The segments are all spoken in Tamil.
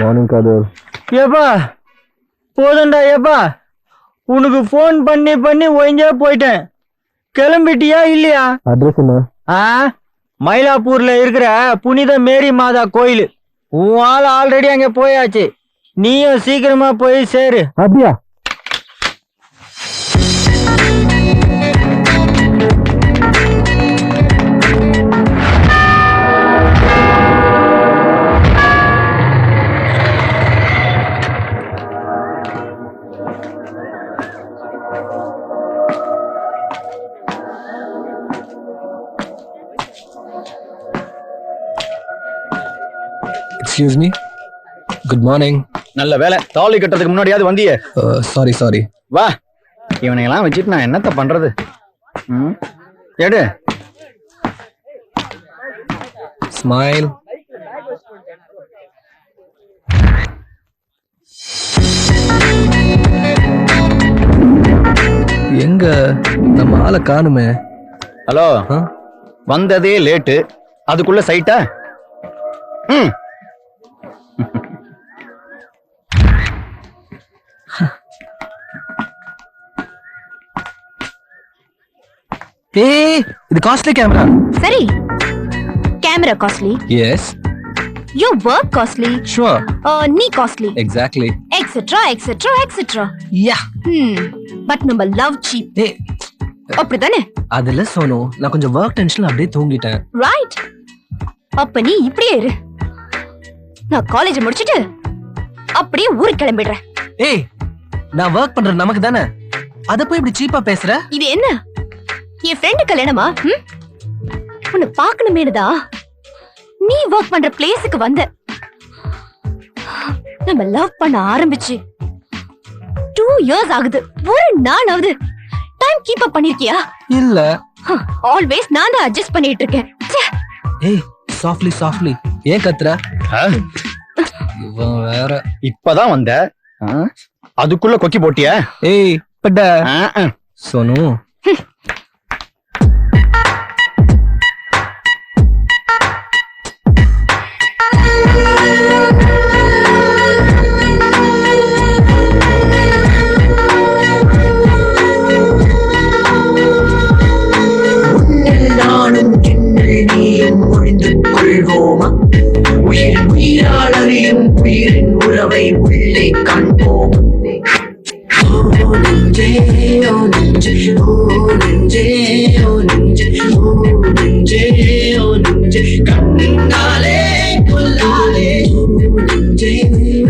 மார்னிங் காதர். ஏப்பா போதண்டா ஏப்பா, உனக்கு ஃபோன் பண்ணி பண்ணி ஒய்ஞ்சே போயிட்டேன். கிளம்பிட்டியா இல்லையா? அட்ரஸ் என்ன? மயிலாப்பூர்ல இருக்கிற புனித மேரி மாதா கோயில். உன் ஆள் ஆல்ரெடி அங்க போயாச்சு, நீயும் சீக்கிரமா போய் சேரு. அப்படியா? Excuse me. Good morning. நல்ல வேலை, தாலி கட்டுறதுக்கு முன்னாடியாவது வந்தியே. சாரி. வா, இவனையெல்லாம் வச்சுட்டு நான் என்னத்த பண்றது? எடு. Smile. எங்க நம்ம ஆளை காணுமே? ஹலோ, வந்ததே லேட்டு, அதுக்குள்ள சைட்டா? ஏய், இது காஸ்ட்லி கேமரா. சரி, camera costly. Yes. Your work costly. Sure. நீ costly. Exactly. etc. Yeah. But நம்ம லவ் சீப். ஏய், அப்படிதானே? அதுல சோனு, நான் கொஞ்சம் ஒர்க் டென்ஷன்ல அப்படியே தூங்கிட்டேன். ரைட். அப்ப நீ இப்படியே இரு, நான் காலேஜ் முடிச்சிட்டு அப்படியே ஊருக்கு கிளம்பிடுறேன். ஏய், நான் ஒர்க் பண்றது நமக்கு தானே, அத போய் இப்படி சீப்பா பேசுற? இது என்ன, என் ஃப்ரெண்டு கல்யாணமா? உன்னை பாக்கணுமேனுதா நீ ஒர்க் பண்ற பிளேஸுக்கு வந்த. நம்ம லவ் பண்ண ஆரம்பிச்சு 2 years ஆகுது. ஒரு நாளாவது டைம் கீப் அப் பண்ணிருக்கியா? இல்ல. ஆல்வேஸ் நான் தான் அட்ஜஸ்ட் பண்ணிட்டு இருக்கேன். ஏய், சாஃப்ட்லி ஏன் கத்துற? இவன் வேற. இப்பதான் வந்த, அதுக்குள்ள கொக்கி போட்டியா? ஏய் பட்ட சோனு. உயிராளரையும் உயிரின் உறவை உள்ளே காண்போம். கண்ணாலே கொல்ல நெஞ்சே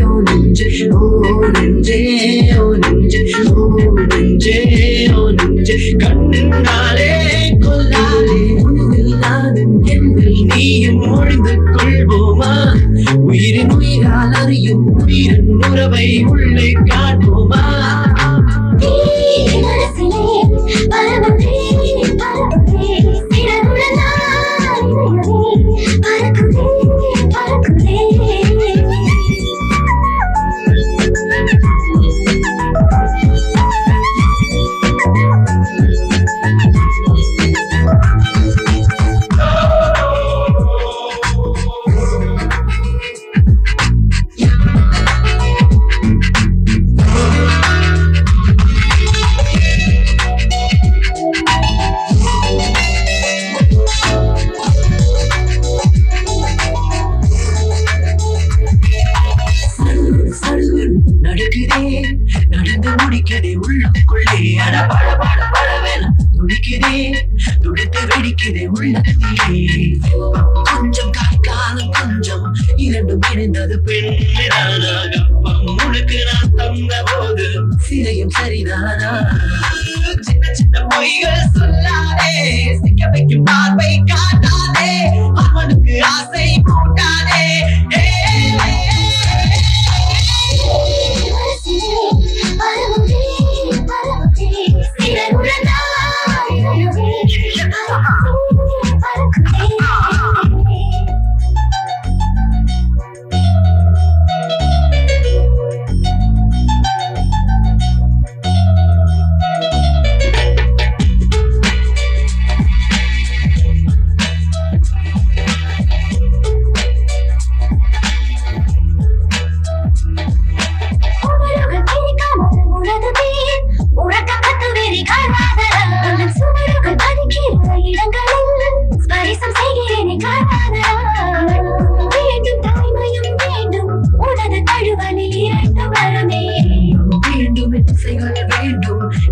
ஓ நெஞ்சே ஓ நெஞ்சே ஓ நெஞ்சே ஓ நெஞ்சே ஓ நெஞ்சே கண்ணாலே கொல்லாதே உன்னில் நானும் என்னில் நீயும் ஒழிந்து கொள்வோமா உயிரின் உயிரால் அறியும் உயிரின் உறவை உள்ளே காண்போமா நடந்து முடிக்கதே உள்ளுக்குள்ளே அட பட பட படவென துடிக்கிறே துடித்து வெடிக்கிறே உள்ளத்திலே கொஞ்சம் காலம் கொஞ்சம் இரண்டும் இணைந்தது பெண்ணானாகப்பம் உனக்கு நான் தந்த போது சிறையும் சரிதானா சின்ன சின்ன பொய்கள் சொல்லாதே சிக்க வைக்கும் பார்வை காட்டாதே அவனுக்கு ஆசை கூட்டாதே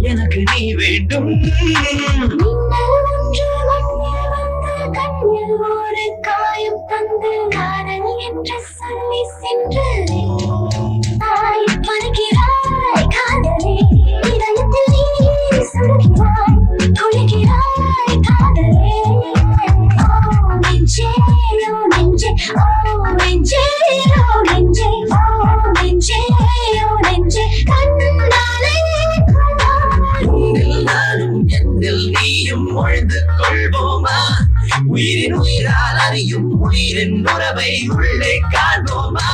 எனக்கு நீ வேண்டும் ஒரு காயம் தந்து காதல் என்று சொல்லி சென்று மறுக்கிறாய் காதலே இதயத்தில் நீ சுடுகிறாய் கொள்கிறாய் காதலே ஓ நெஞ்சே ஓ நெஞ்சே ஓ நெஞ்சே ஓ நெஞ்சே ஓ நெஞ்சே ஓ நெஞ்சே கண்ணாலே நானும் என்னில் நீயும் ஒழிந்து கொள்வோமா உயிரின் உயிரால் அறியும் உயிரின் உறவை உள்ளே காண்போமா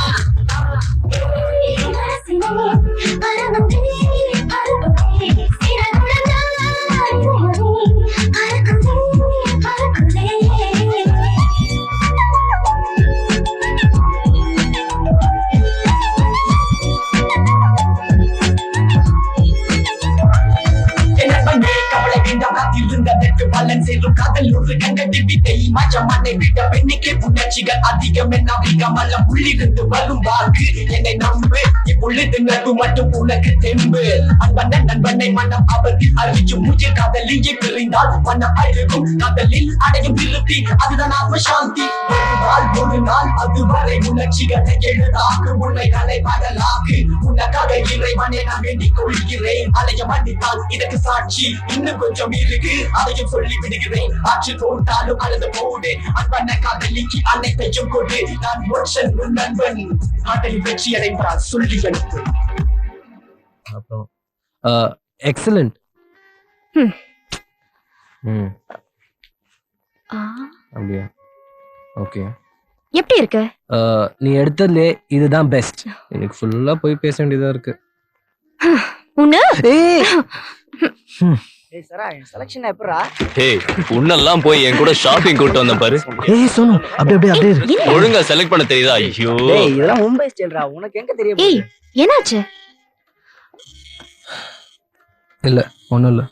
பலன் செல்லும் காதல் ஒரு கண்கட்டி வித்தை மாற்றம் மண்ணை விட்ட பெண்ணுக்கே புணர்ச்சிகள் அதிகம் என்ன அதிகமல்ல உள்ளிருந்து வரும் வாக்கு என்னை நம்பு இப்பொழுது நட்பு மட்டும் உனக்கு தெம்பு அன்பன நண்பனை மனம் அவர்கள் அறிவிக்கும் மூச்சு காதலியை பிரிந்தால் மனம் அழுகும் காதலில் அடையும் திருப்தி அதுதான் ஆத்ம சாந்தி ஒரு நாள் அதுவரை உணர்ச்சிகளை எழுதாக்கு உண்மைகளை பாடலாக்கு உனக்காக இறைவனை நான் வேண்டிக் கொள்கிறேன் அலைய மன்னித்தால் இதற்கு சாட்சி இன்னும் கொஞ்சம் இருக்கு அதையும் சொல்லி விடுகிறேன் ஆற்று தோட்டாலும் அழுது போடு அன்பன காதலிக்கு அனைத்தையும் கொடு நான் ஒற்றன் உன் நண்பன் காதலி வெற்றி அடைந்தால் சொல்லி வைத்து அப்புறம் எக்ஸலண்ட் அப்படியா ஓகே எப்படி இருக்கு நீ எடுத்ததுலே இதுதான் பெஸ்ட் எனக்கு ஃபுல்லா போய் பேச வேண்டியதா இருக்கு உன்ன ஏய் ஏய் சரா என் செலக்ஷன் எப்பறா ஏய் உன்னெல்லாம் போய் என் கூட ஷாப்பிங் கூட்டி வந்த பாரு ஏய் சோனு அப்படியே ஒழுங்கா செலக்ட் பண்ண தெரியுதா ஐயோ டேய் இதெல்லாம் மும்பை ஸ்டைல்ரா உனக்கு எங்க தெரியும் ஏய் என்னாச்சு இல்ல ஒண்ணும் இல்ல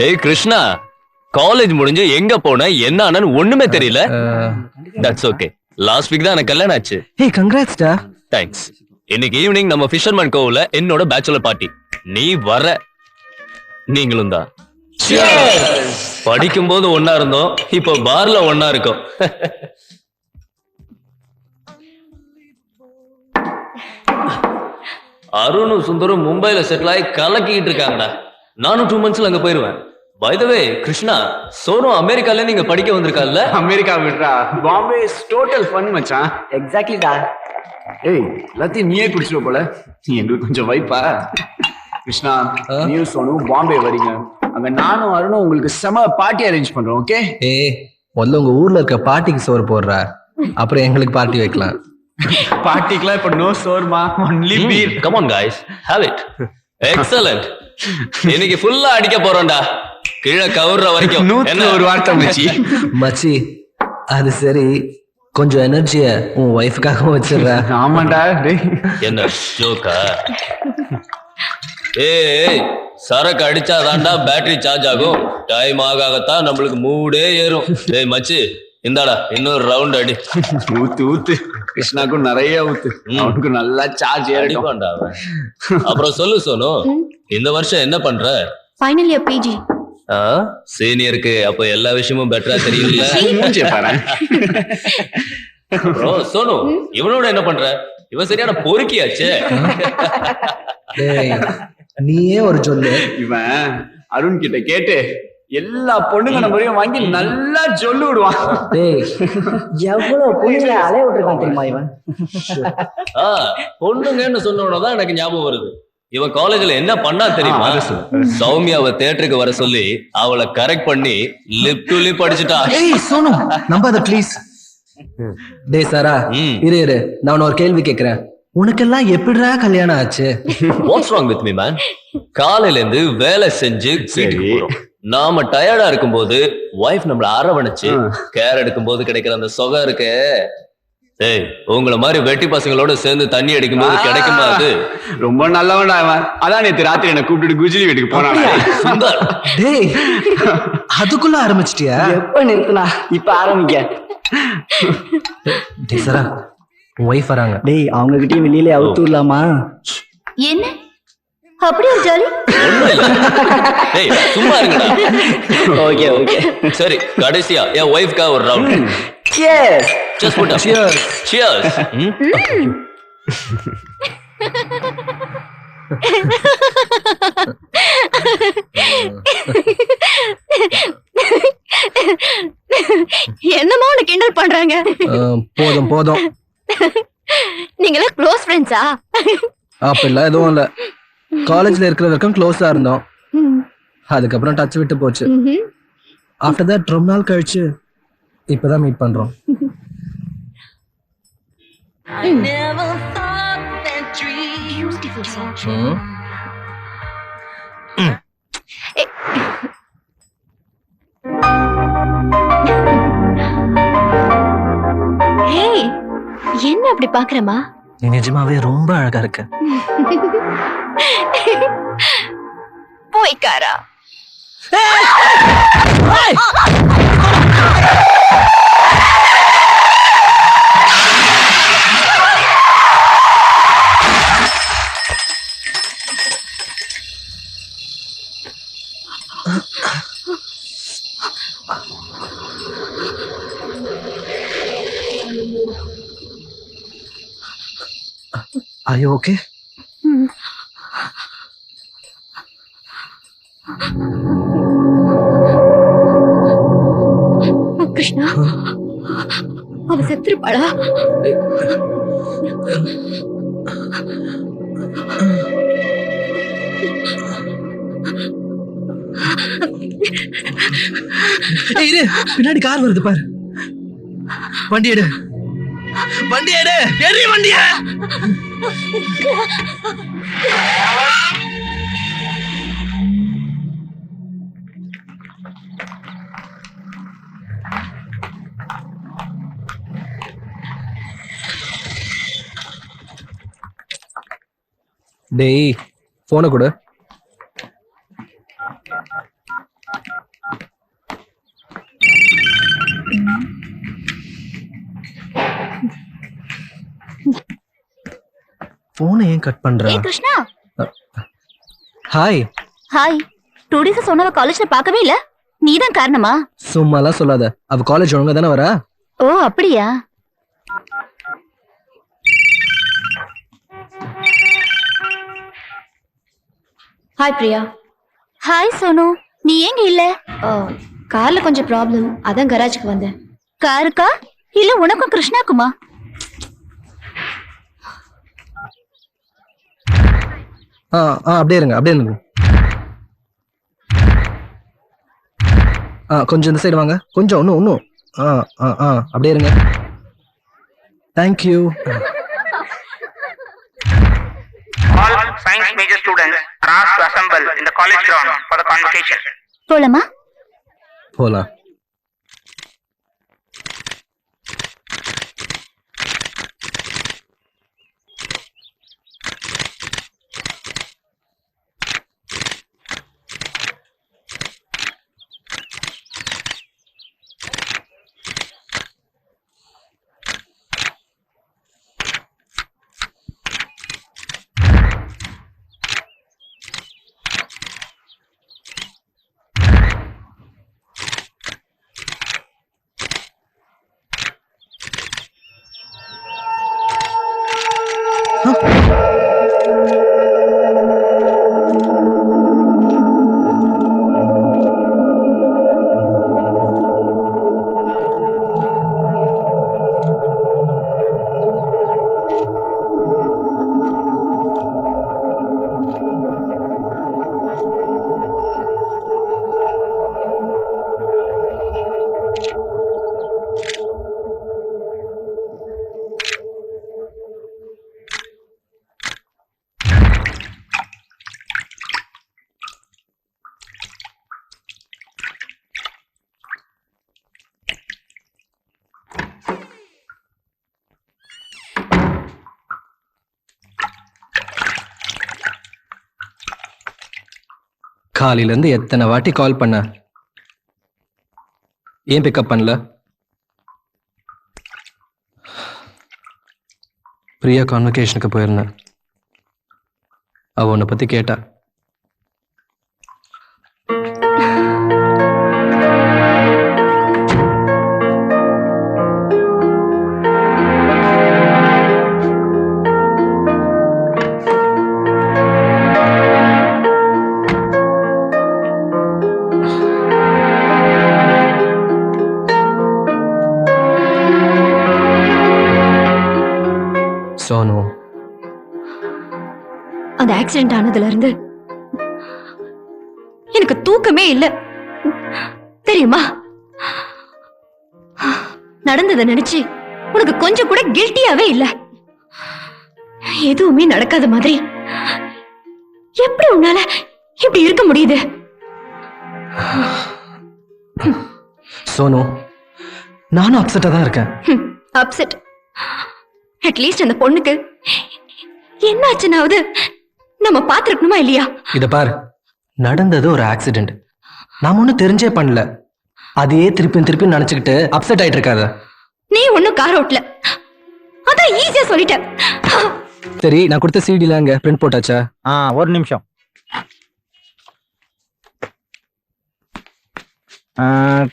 ஏய் கிருஷ்ணா காலேஜ் முடிஞ்சு எங்க போன என்ன ஆனன்னு ஒண்ணுமே தெரியல தட்ஸ் ஓகே லாஸ்ட் வீக் தான் எனக்கு கல்யாணம் ஆச்சு ஏய் கங்க்ராட்ஸ் டா தேங்க்ஸ் இன்னைக்கு ஈவினிங் நம்ம ஃபிஷர்மேன் கோவில்ல என்னோட பேச்சுலர் பார்ட்டி நீ வர நீங்களும் தான் படிக்கும் போது ஒன்னா இருந்தோம், இப்போ பார்ல ஒன்னா இருக்கோம். அருணும் சுந்தரும் மும்பைல செட்டில் ஆகி கலக்கிட்டு இருக்காங்கடா. நானும் 2 monthsல அங்க போயிருவேன். பை த வே கிருஷ்ணா, சோனு அமெரிக்கால நீங்க படிக்க வந்திருக்கால? அமெரிக்கா விட்றா, பாம்பே இஸ் டோட்டல் ஃபன் மச்சான். எக்ஸாக்ட்லிடா. ஏய், எல்லாத்தையும் நீயே குடிச்சிருவ போல. நீ எங்களுக்கு கொஞ்சம் வைப்பா. கிருஷ்ணா, நீயும் சோனு பாம்பே வரீங்க. அங்க நானும் அருணும் உங்களுக்கு செம பார்ட்டி அரேஞ்ச் பண்றோம். ஓகே? ஏய், முதல்ல உங்க ஊர்ல இருக்க பாட்டிக்கு சோறு போடுறா, அப்புறம் எங்களுக்கு பார்ட்டி வைக்கலாம். பார்ட்டிக்குலாம் இப்ப நோ சோர்மா, only beer. Come on guys, have it. Excellent. இன்னைக்கு ஃபுல்லா அடிக்க போறோம்டா, கீழே கவுற வரைக்கும். என்ன ஒரு வார்த்தை மச்சி. மச்சி, அது சரி, கொஞ்சம் எனர்ஜிய உன் ஒய்ஃபுக்காக வச்சிடுற. ஆமாண்டா. டேய், என்ன ஜோக்கா? ஏய், சரக்கு அடிச்சாதான்டா பேட்டரி சார்ஜ் ஆகும். டைம் ஆகத்தான் நம்மளுக்கு மூடே ஏறும். ஏய் மச்சி, இந்தாடா இன்னொரு ரவுண்ட் அடி. ஊத்து ஊத்து. கிருஷ்ணாக்கும் நிறைய ஊத்து, அவனுக்கு நல்லா சார்ஜ் ஏறிடும். அடிப்பான்டா அவன். அப்புறம் சொல்லு சோனு, இந்த வருஷம் என்ன பண்ற? Final year PG. சீனியருக்கு அப்ப எல்லா விஷயமும் பெட்டரா தெரியல. மூஞ்சிய பாரு. அப்புறம் சோனு, இவனோட என்ன பண்ற? இவன் சரியான பொறுக்கியாச்சே. டேய், நீயே ஒரு சொல்லு. இவன் அருண் கிட்ட கேட்டு எல்லா பொண்ணுங்க நம்பரையும் வாங்கி நல்லா சொல்லு விடுவான். டேய், எவ்வளவு பொண்ணுங்களை அலைய விட்டுருக்கான் தெரியுமா இவன்? பொண்ணுங்கன்னு சொன்னோடதான் எனக்கு ஞாபகம் வருது. இவன் காலேஜ்ல என்ன பண்ணா தெரியுமா? சௌமியாவை தியேட்டருக்கு வர சொல்லி அவளை கரெக்ட் பண்ணி லிப் டு லிப் அடிச்சுட்டா. ஏய் சோனு, நம்பாத ப்ளீஸ். டேய் சாரா, இரு நான் ஒரு கேள்வி கேக்குறேன். உனக்கெல்லாம் எப்படிடா கல்யாணம் ஆச்சு? What's wrong with me man? காலையில இருந்து வேலை செஞ்சு வீட்டுக்கு போறோம். நாம டயர்டா இருக்கும்போது வைஃப் நம்மள அரவணைச்சு கேர் எடுக்கும் போது கிடைக்கிற அந்த சுகம் இருக்கு. ஏய், உங்களை மாதிரி வெட்டி பசங்களோட சேர்ந்து தண்ணி அடிக்கும் போது கிடைக்குமா அது? ரொம்ப நல்லவன்டா அவன். அதான் நேத்து ராத்திரி என்ன கூப்பிட்டு குஜிலி வீட்டுக்கு போனான். சுந்தர், டேய், அதுக்குள்ள ஆரம்பிச்சிட்டியா? எப்ப நிறுத்தினா இப்ப ஆரம்பிக்க. டேய் சாரா, உன் ஒய்ஃப் வராங்க. டேய், அவங்க கிட்டயும் வெளியில அவுத்துடலாமா? என்ன அப்படி ஒரு ஜாலி? ஒண்ணும் இல்ல. டேய், சும்மா இருங்கடா. Okay okay. சரி, கடைசியா என் ஒய்ஃப்கா ஒரு round. Cheers. Just put up. Cheers. Cheers. என்னமா உன்னை கிண்டல் பண்றாங்க? போதும் போதும். நீங்களா க்ளோஸ் ஃப்ரெண்ட்ஸா? அப்படிலாம் எதுவும் இல்ல. காலேஜ்ல இருக்கிற வரைக்கும் க்ளோஸா இருந்தோம். அதுக்கப்புறம் டச் விட்டு போச்சு. ஆஃப்டர் தட் ரொம்ப நாள் கழிச்சு இப்பதான் மீட் பண்றோம். ஏய், என்ன அப்படி பாக்குறமா? நீ நிஜமாவே ரொம்ப அழகா இருக்க. போய்க்காரா. Are you okay? கிருஷ்ணா, அவ செத்துருப்பாளா? இரு, பின்னாடி கார் வருது பாரு. வண்டி எடு, வண்டி எடு, எடு வண்டிய. டேய், போன கொடு. போனை ஏன் கட் பண்ற? ஏய் கிருஷ்ணா. ஹாய். ஹாய். 2 days சொன்னவ காலேஜ்ல பார்க்கவே இல்ல. நீதான் காரணமா? சும்மாலாம் சொல்லாத. அவ காலேஜ் ஒழுங்கா தானே வரா? ஓ அப்படியா? ஹாய் பிரியா. ஹாய் சோனு. நீ ஏங்க இல்ல? கார்ல கொஞ்சம் ப்ராப்ளம், அதான் கராஜுக்கு வந்தேன். காருக்கா இல்ல உனக்கும் கிருஷ்ணாக்குமா? அப்படியே இருங்க, அப்படியே இருங்க. கொஞ்சம் இந்த சைடு வாங்க. கொஞ்சம் இன்னும் அப்படியே இருங்க. Thank you. All science major students are asked to assemble in the college ground for the convocation. போலாமா? போலாம். காலையில இருந்து எத்தனை வாட்டி கால் பண்ண, ஏன் பிக்கப் பண்ணல? பிரியா கான்வகேஷனுக்கு போயிருந்தேன். அவ உன்னை பத்தி கேட்டா. சோனு, அந்த ஆக்சிடென்ட் ஆனதுல இருந்து எனக்கு தூக்கமே இல்ல தெரியுமா? நடந்ததை நினைச்சு உனக்கு கொஞ்சம் கூட கில்ட்டியாவே இல்ல. எதுவுமே நடக்காத மாதிரி எப்படி உன்னால இப்படி இருக்க முடியுது? சோனு, நானும் அப்செட்டா தான் இருக்கேன். அப்செட்? அட்லீஸ்ட் அந்த பொண்ணுக்கு என்ன ஆச்சுனாவது நம்ம பாத்துருக்கணுமா இல்லையா? இத பாரு, நடந்தது ஒரு ஆக்சிடென்ட். நாம ஒன்னும் தெரிஞ்சே பண்ணல. அதையே திருப்பி திருப்பி நினைச்சுக்கிட்டு அப்செட் ஆயிட்டு இருக்காத. நீ ஒன்னும் கார் ஓட்டல, அதான் ஈஸியா சொல்லிட்ட. சரி, நான் கொடுத்த சிடில அங்க பிரிண்ட் போட்டாச்சா? ஒரு நிமிஷம்.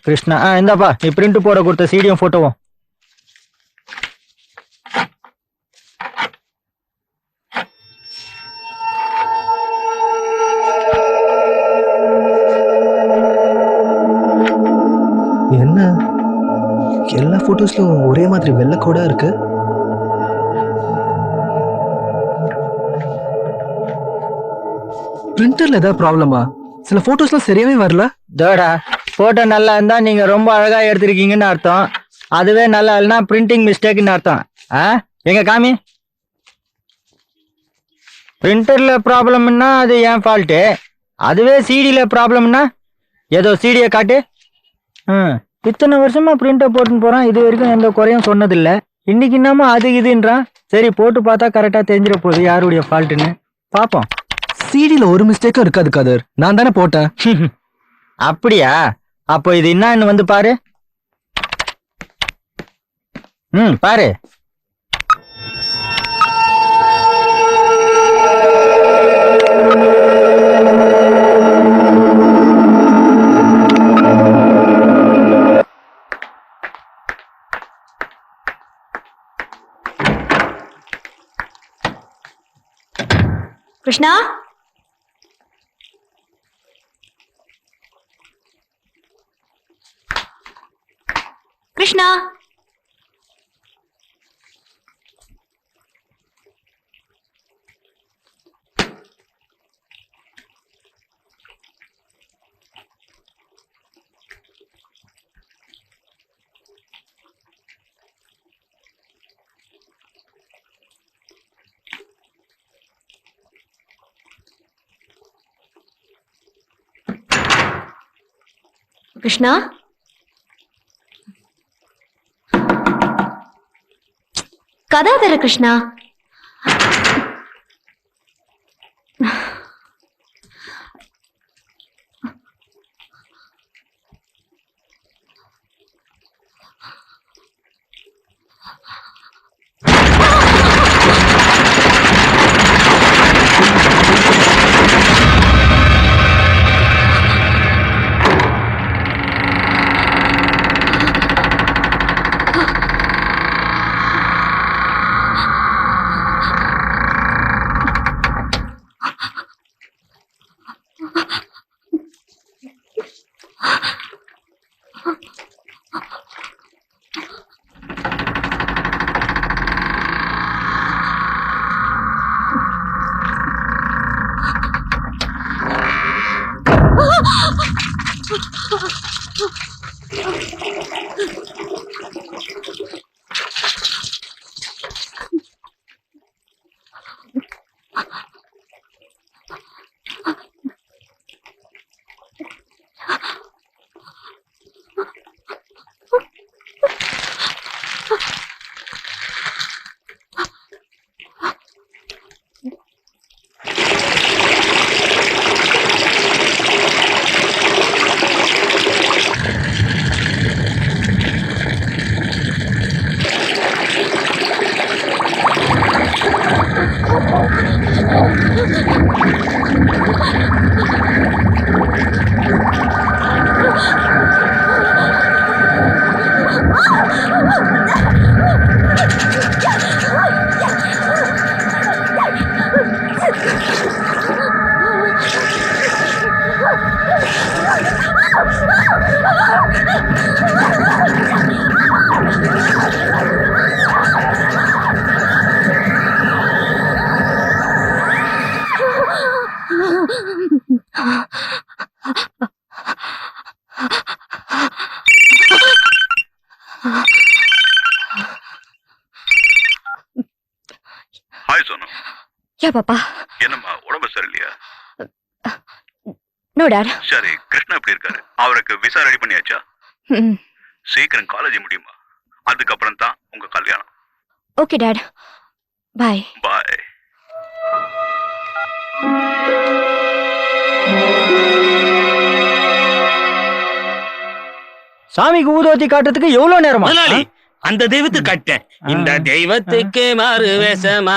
கிருஷ்ணா, இந்தாப்பா நீ பிரிண்ட் போட கொடுத்த சிடியும் போட்டோவும். என்ன எல்லா போட்டோஸ்லயும் ஒரே மாதிரி வெள்ளை கோடா இருக்கு? பிரிண்டர்ல ஏதாவது ப்ராப்ளமா? சில போட்டோஸ்லாம் சரியாவே வரல. தோடா, போட்டோ நல்லா இருந்தா நீங்க ரொம்ப அழகா எடுத்திருக்கீங்கன்னு அர்த்தம். அதுவே நல்லா இல்லைன்னா பிரிண்டிங் மிஸ்டேக்னு அர்த்தம். எங்க காமி. பிரிண்டர்ல ப்ராப்ளம்னா அது என் ஃபால்ட்டு. அதுவே சிடில ப்ராப்ளம்னா ஏதோ சிடியை காட்டு. இத்தனை வருஷமா பிரிண்டர் போட்டுன்னு போறான், இது வரைக்கும் எந்த குறையும் சொன்னதில்லை. இன்னைக்கு என்னமோ அது இதுன்றான். சரி, போட்டு பார்த்தா கரெக்டா தெரிஞ்சிட போகுது யாருடைய ஃபால்ட்டுன்னு. பாப்போம். சிடில ஒரு மிஸ்டேக்கும் இருக்காது கதர், நான் தானே போட்டேன். அப்படியா? அப்போ இது என்னன்னு வந்து பாரு. பாரு. கிருஷ்ணா கிருஷ்ணா கிருஷ்ணா கதாதர கிருஷ்ணா ஹாய் சோனு. யா பாப்பா என்னம்மா உடம்பு சரியில்லையா? நோ டாட் சரி, கிருஷ்ணா எப்படி இருக்காரு? அவருக்கு விசா ரெடி பண்ணியாச்சா? சீக்கிரம் காலேஜ் முடியுமா? அதுக்கப்புறம் தான் உங்க கல்யாணம். ஓகே டாட் பாய் பாய். சாமிக்கு ஊதுவத்தி காட்டுறதுக்கு எவ்வளவு நேரமா? முதலாளி, அந்த தெய்வத்துக்கு காட்டேன். இந்த தெய்வத்துக்கு மாறு வேஷமா.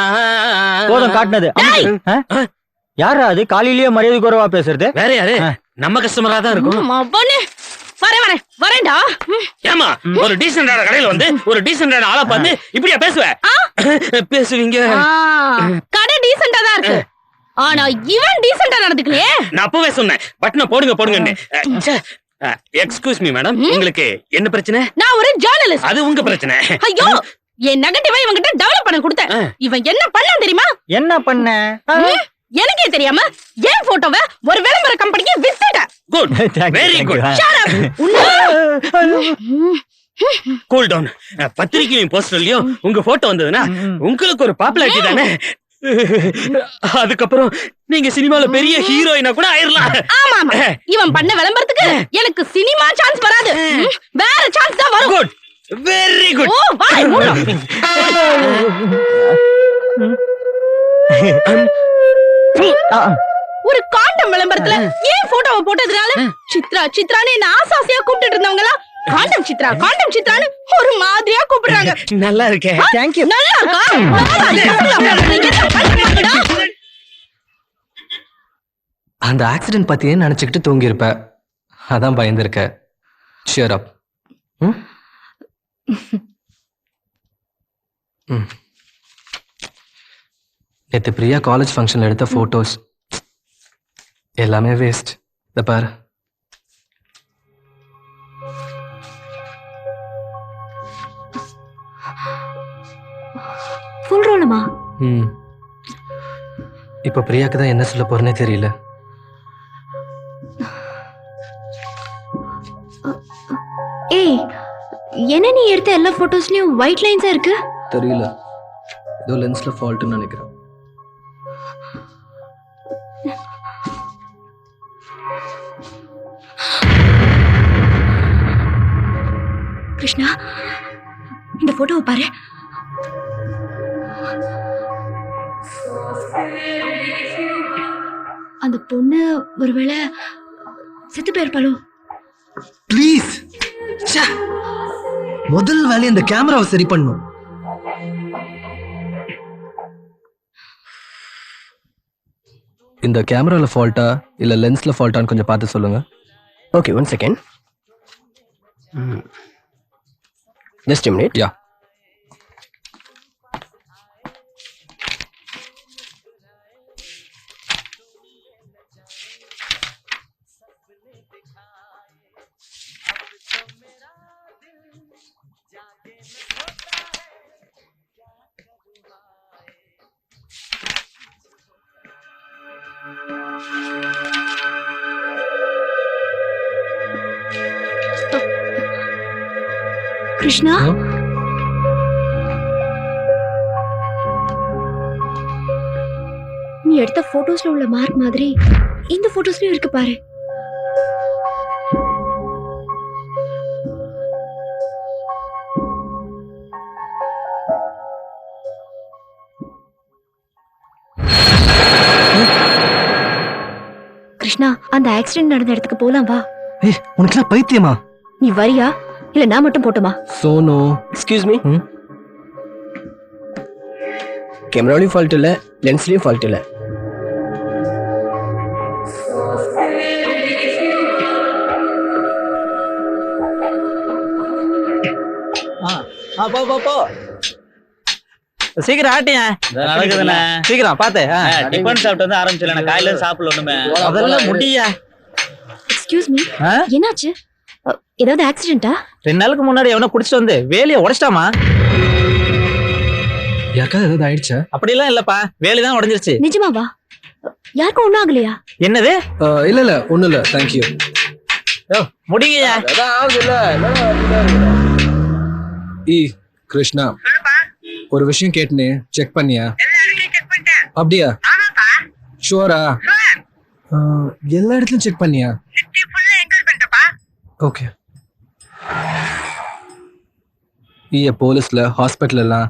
போதும் காட்டினது. யாரா அது காலையிலேயே மரியாதை குறைவா பேசுறது? வேற யாரு? நம்ம கஸ்டமரா தான் இருக்கும். வரேன்டா. ஏமா ஒரு டீசென்டான கடையில வந்து ஒரு டீசென்டான ஆளை பார்த்து இப்படியா பேசுவ? பேசுவீங்க. கடை டீசென்டா தான் இருக்கு, ஆனா இவன் டீசென்டா நடந்துக்கலையே. நான் அப்பவே சொன்னேன் பட்டனை போடுங்க போடுங்கன்னு. எக்ஸ்கியூஸ் மீ மேடம், உங்களுக்கு என்ன பிரச்சனை? நான் ஒரு ஜர்னலிஸ்ட். அது உங்க பிரச்சனை. ஐயோ, என் நெகட்டிவா இவங்கிட்ட டெவலப் பண்ண கொடுத்தேன். இவன் என்ன பண்ணான் தெரியுமா? என்ன பண்ண? எனக்கே தெரியாம என் போட்டோவை ஒரு விளம்பர கம்பெனிக்கு வித்துட்டேன். Good, very good. Cool down. பத்திரிக்கையும் போஸ்டர்லயும் உங்க போட்டோ வந்ததுன்னா உங்களுக்கு ஒரு பாப்புலாரிட்டி தானே. அதுக்கப்புறம் நீங்க சினிமால பெரிய ஹீரோயினா கூட ஆயிரலாம். ஆமா ஆமா, இவன் பண்ண விளம்பரத்துக்கு எனக்கு சினிமா சான்ஸ் வராது, வேற சான்ஸ் தான் வரும். Good, very good. ஓ வாய் மூடு. ஒரு காண்டம் விளம்பரத்துல ஏன் போட்டோவை போட்டதுனால சித்ரா சித்ரான்னு என்ன ஆசாசியா கூப்பிட்டு இருந்தவங்க எல்லாம் காண்டம் சித்ரா காண்டம் சித்ரான்னு ஒரு மாதிரியா கூப்பிடுறாங்க. நல்லா இருக்கே. Thank you. நல்லா இருக்கா? அந்த ஆக்சிடென்ட் பத்தியே நினைச்சுக்கிட்டு தூங்கி இருப்ப, அதான் பயந்துருக்க. ஷியர் அப். நேற்று பிரியா காலேஜ் ஃபங்க்ஷனில் எடுத்த ஃபோட்டோஸ் எல்லாமே வேஸ்ட். இதை பாரு. ஃபுல் ரோலுமா? ம். இப்போ பிரியாக்கு தான் என்ன சொல்ல போறேனே தெரியல. ஏய், என்ன நீ எடுத்த எல்லா போட்டோஸ்லயும் ஒயிட் லைன்ஸா இருக்கு? தெரியல, ஏதோ லென்ஸ்ல ஃபால்ட்னு நினைக்கிறேன். கிருஷ்ணா, இந்த போட்டோவை பாரு. அந்த பொண்ணு ஒருவேளை செத்து போயிருப்பாளோ? ப்ளீஸ், முதல் வேலையை இந்த கேமராவை சரி பண்ணும். இந்த கேமரால ஃபால்ட்டா இல்ல லென்ஸ்ல ஃபால்ட்டான்னு கொஞ்சம் பார்த்து சொல்லுங்க. Okay, 1 second. Just a minute. யா. கிருஷ்ணா, நீ எடுத்த போட்டோஸ்ல உள்ள மார்க் மாதிரி இந்த போட்டோஸ்லயும் இருக்கு பாரு. கிருஷ்ணா, அந்த ஆக்சிடென்ட் நடந்த இடத்துக்கு போலாம் வா. ஏய், உனக்குலாம் பைத்தியமா? நீ வரியா இல்ல நான் மட்டும் போட்டுமா? Sonu, excuse me. கேமராலையும் ஃபால்ட் இல்லை, லென்ஸ்லையும் ஃபால்ட் இல்லை. போ சீக்கிரம் ஆட்டியா. நடக்குதுண்ணே. சீக்கிரம் பாத்து. டிபன் சாப்பிட்டு வந்து ஆரம்பிச்சல, நான் காலையில சாப்பிடல ஒண்ணுமே. அதெல்லாம் முடியா. எக்ஸ்கியூஸ் மீ, என்னாச்சு? ஏதாவது ஆக்சிடென்ட்டா? 2 நாளுக்கு முன்னாடி எவனோ குடிச்சிட்டு வந்து வேலையை உடைச்சிட்டாமா. யாருக்காவது ஏதாவது ஆயிடுச்சா? அப்படிலாம் இல்லப்பா, வேலைதான் உடைஞ்சிருச்சு. நிஜமாவா? யாருக்கும் ஒண்ணும் ஆகலையா? என்னது? இல்ல இல்ல, ஒண்ணும் இல்ல, தேங்க்யூ. முடிங்கய்யா. கிருஷ்ணா, ஒரு விஷயம் கேட்டுனே, செக் பண்ணியா? அப்படியா? ஷூரா? எல்லா இடத்துலயும் செக் பண்ணியா? ஓகே. போலீஸ்ல, ஹாஸ்பிட்டல் எல்லாம்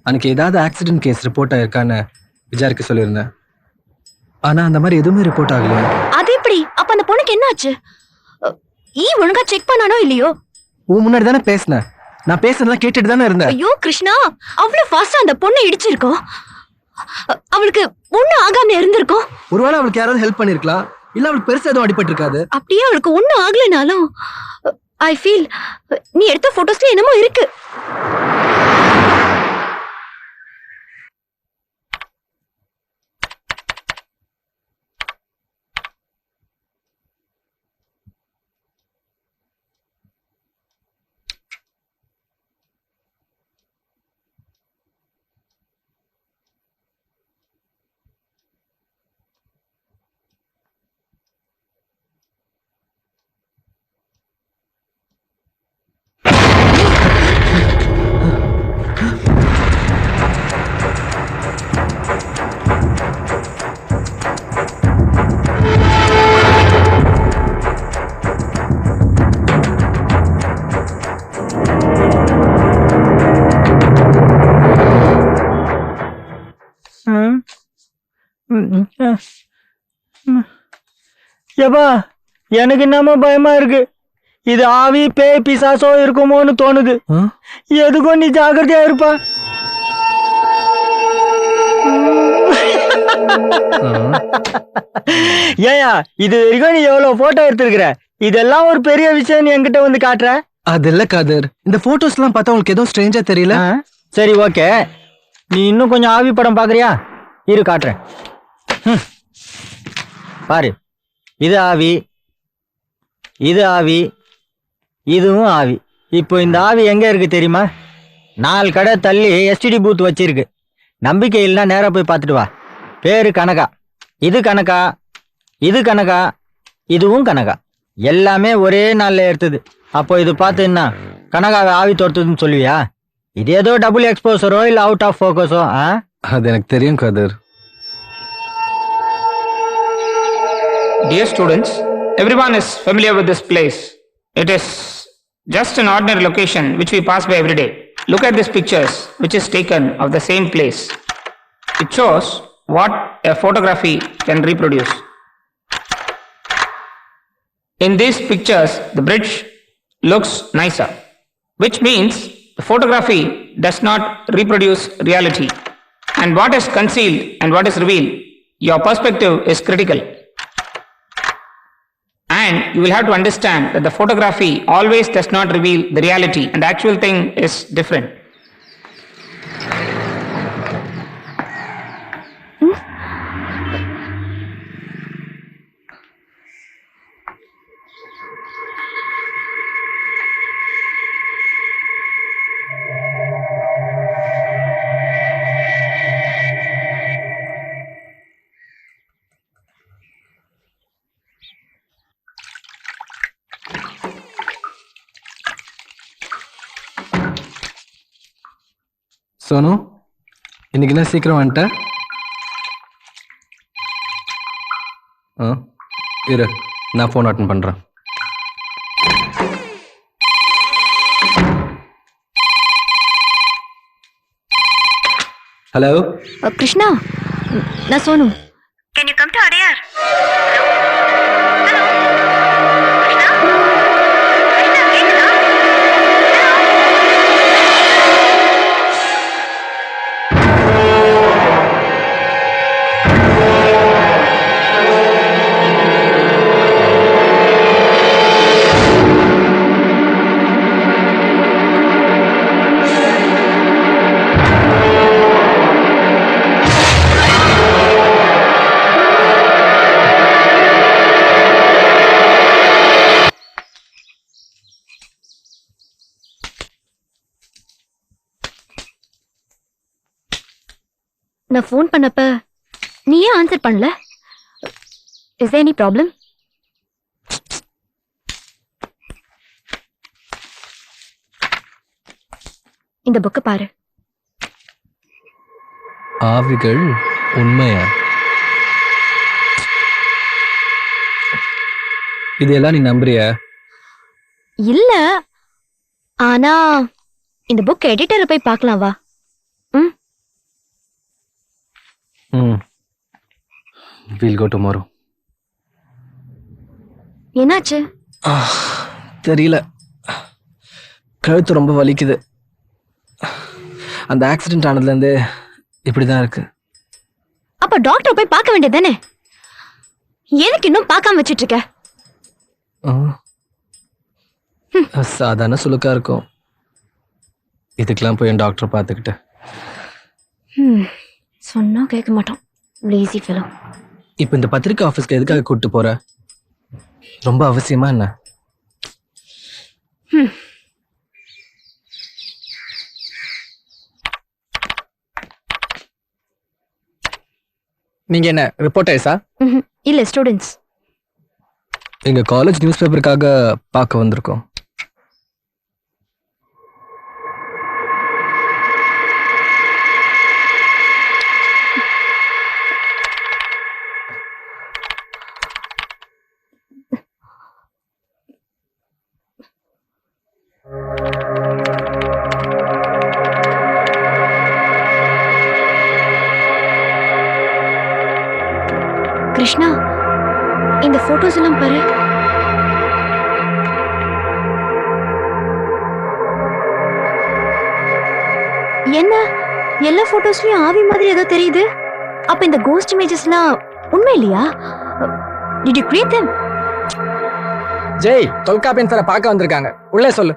அன்னைக்கு ஏதாவது ஆக்சிடென்ட் கேஸ் ரிப்போர்ட் ஆயிருக்கான்னு விசாரிக்க சொல்லியிருந்தேன். ஆனா அந்த மாதிரி எதுவுமே ரிப்போர்ட் ஆகலையா? அது எப்படி? அப்ப அந்த பொண்ணுக்கு என்ன ஆச்சு? ஒழுங்கா செக் பண்ணானோ இல்லையோ? முன்னாடி தானே பேசினேன், நான் பேசுறதெல்லாம் கேட்டுட்டு தானே இருந்தேன். ஐயோ கிருஷ்ணா, அவ்வளவு ஃபாஸ்டா அந்த பொண்ணை இடிச்சிருக்கோம். அவளுக்கு ஒண்ணும் ஆகாம இருந்திருக்கும். ஒருவேளை அவளுக்கு யாராவது ஹெல்ப் பண்ணிருக்கலாம், இல்ல அவளுக்கு பெருசா எதுவும் அடிபட்டு இருக்காது. அப்படியே அவளுக்கு ஒண்ணும் ஆகலைனாலும் ஐ ஃபீல் நீ எடுத்த போட்டோஸ்ல என்னமோ இருக்கு. ஏப்பா, எனக்கு என்னமோ பயமா இருக்கு. இது ஆவி பேய் பிசாசோ இருக்குமோன்னு தோணுது. எதுக்கும் நீ ஜாக்கிரதையா இருப்பா. ஏயா, இது வரைக்கும் நீ எவ்வளவு போட்டோ எடுத்திருக்கிற, இதெல்லாம் ஒரு பெரிய விஷயம் நீ என்கிட்ட வந்து காட்டுற. அது இல்ல காதர், இந்த போட்டோஸ் எல்லாம் பார்த்தா உங்களுக்கு ஏதோ ஸ்ட்ரேஞ்சா தெரியல. சரி ஓகே, நீ இன்னும் கொஞ்சம் ஆவி படம் பாக்குறியா? இரு காட்டுறேன். பாரு, இது ஆவி, இது ஆவி, இதுவும் ஆவி. இப்போ இந்த ஆவி எங்க இருக்கு தெரியுமா? 4 கடை தள்ளி எஸ்டிடி பூத் வச்சிருக்கு. நம்பிக்கை இல்லைன்னா நேரா போய் பார்த்துட்டு வா. பேரு கனகா. இது கனகா, இது கனகா, இதுவும் கனகா. எல்லாமே ஒரே நாள்ல எடுத்தது. அப்போ இது பார்த்துன்னா கனகாவை ஆவி தோர்த்துதுன்னு சொல்லுவியா? இது ஏதோ டபுள் எக்ஸ்போசரோ இல்லை அவுட் ஆஃப் ஃபோக்கஸோ. அது எனக்கு தெரியும் கதிர். Dear students, everyone is familiar with this place. It is just an ordinary location which we pass by every day. Look at these pictures which is taken of the same place. It shows what a photography can reproduce. In these pictures, the bridge looks nicer, which means the photography does not reproduce reality. And what is concealed and what is revealed, your perspective is critical. And you will have to understand that the photography always does not reveal the reality and the actual thing is different. Sonu, இன்னைக்கு என்ன சீக்கிரம் வந்துட்ட? இரு, நான் ஃபோன் அட்டன் பண்றேன். ஹலோ கிருஷ்ணா, நான் Sonu. Can you come to Adyar? நான் ஃபோன் பண்ணப்ப நீ ஏன் ஆன்சர் பண்ணல? Is there any problem? இந்த புக்கை பாரு. ஆவிகள் உண்மையா? இதெல்லாம் நீ நம்புறியா? இல்ல, ஆனா இந்த புக் எடிட்டரை போய் பார்க்கலாம் வா. We'll go tomorrow. என்னாச்சு? தெரியல, கழுத்து ரொம்ப வலிக்குது. அந்த ஆக்சிடென்ட் ஆனதுலேருந்து இப்படிதான் இருக்கு. அப்ப டாக்டர் போய் பார்க்க வேண்டியதானே? எதுக்கு இன்னும் பார்க்காம வச்சிட்டு இருக்க? சாதாரண சுளுக்கா இருக்கும். இதுக்கெல்லாம் போய் என் டாக்டர் பார்த்துக்கிட்டு. சொன்னா கேட்க மாட்டோம். Lazy fellow. இப்போ இந்த பத்திரிக்கை ஆஃபீஸ்க்கு எதுக்காக கூப்பிட்டு போற? ரொம்ப அவசியமா என்ன? நீங்க என்ன ரிப்போர்ட்டர்ஸா? இல்ல, ஸ்டூடெண்ட்ஸ். எங்க காலேஜ் நியூஸ் பேப்பருக்காக பார்க்க வந்திருக்கோம். கிருஷ்ணா, இந்த போட்டோஸ் எல்லாம் பாரு. என்ன, எல்லா போட்டோஸ்லயும் ஆவி மாதிரி ஏதோ தெரியுது. அப்ப இந்த கோஸ்ட் இமேஜஸ்லாம் உண்மை இல்லையா? Did you create them? Jai, Tholkappiyan சாரை பார்க்க வந்திருக்காங்க. உள்ளே சொல்லு.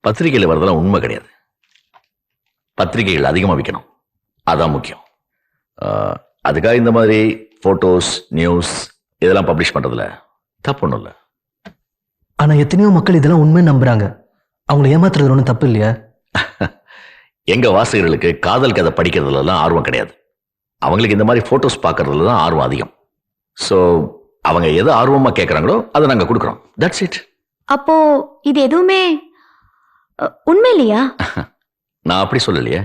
பத்திரிகையில் வரதெல்லாம் உண்மை கிடையாது. பத்திரிகைகள் அதிகமாக விற்கணும், அதான் முக்கியம். அதுக்காக இந்த மாதிரி ஃபோட்டோஸ், நியூஸ் இதெல்லாம் பப்ளிஷ் பண்ணுறதுல தப்பு ஒன்றும் இல்லை. ஆனால் எத்தனையோ மக்கள் இதெல்லாம் உண்மை நம்புறாங்க. அவங்களை ஏமாத்துறது ஒன்றும் தப்பு இல்லையா? எங்கள் வாசகர்களுக்கு காதல் கதை படிக்கிறதுலாம் ஆர்வம் கிடையாது. அவங்களுக்கு இந்த மாதிரி ஃபோட்டோஸ் பார்க்கறதுல தான் ஆர்வம் அதிகம். ஸோ அவங்க எதை ஆர்வமாக கேட்குறாங்களோ அதை நாங்கள் கொடுக்குறோம். That's it. அப்போ இது எதுவுமே உண்மை இல்லையா? நான் அப்படி சொல்லலையே.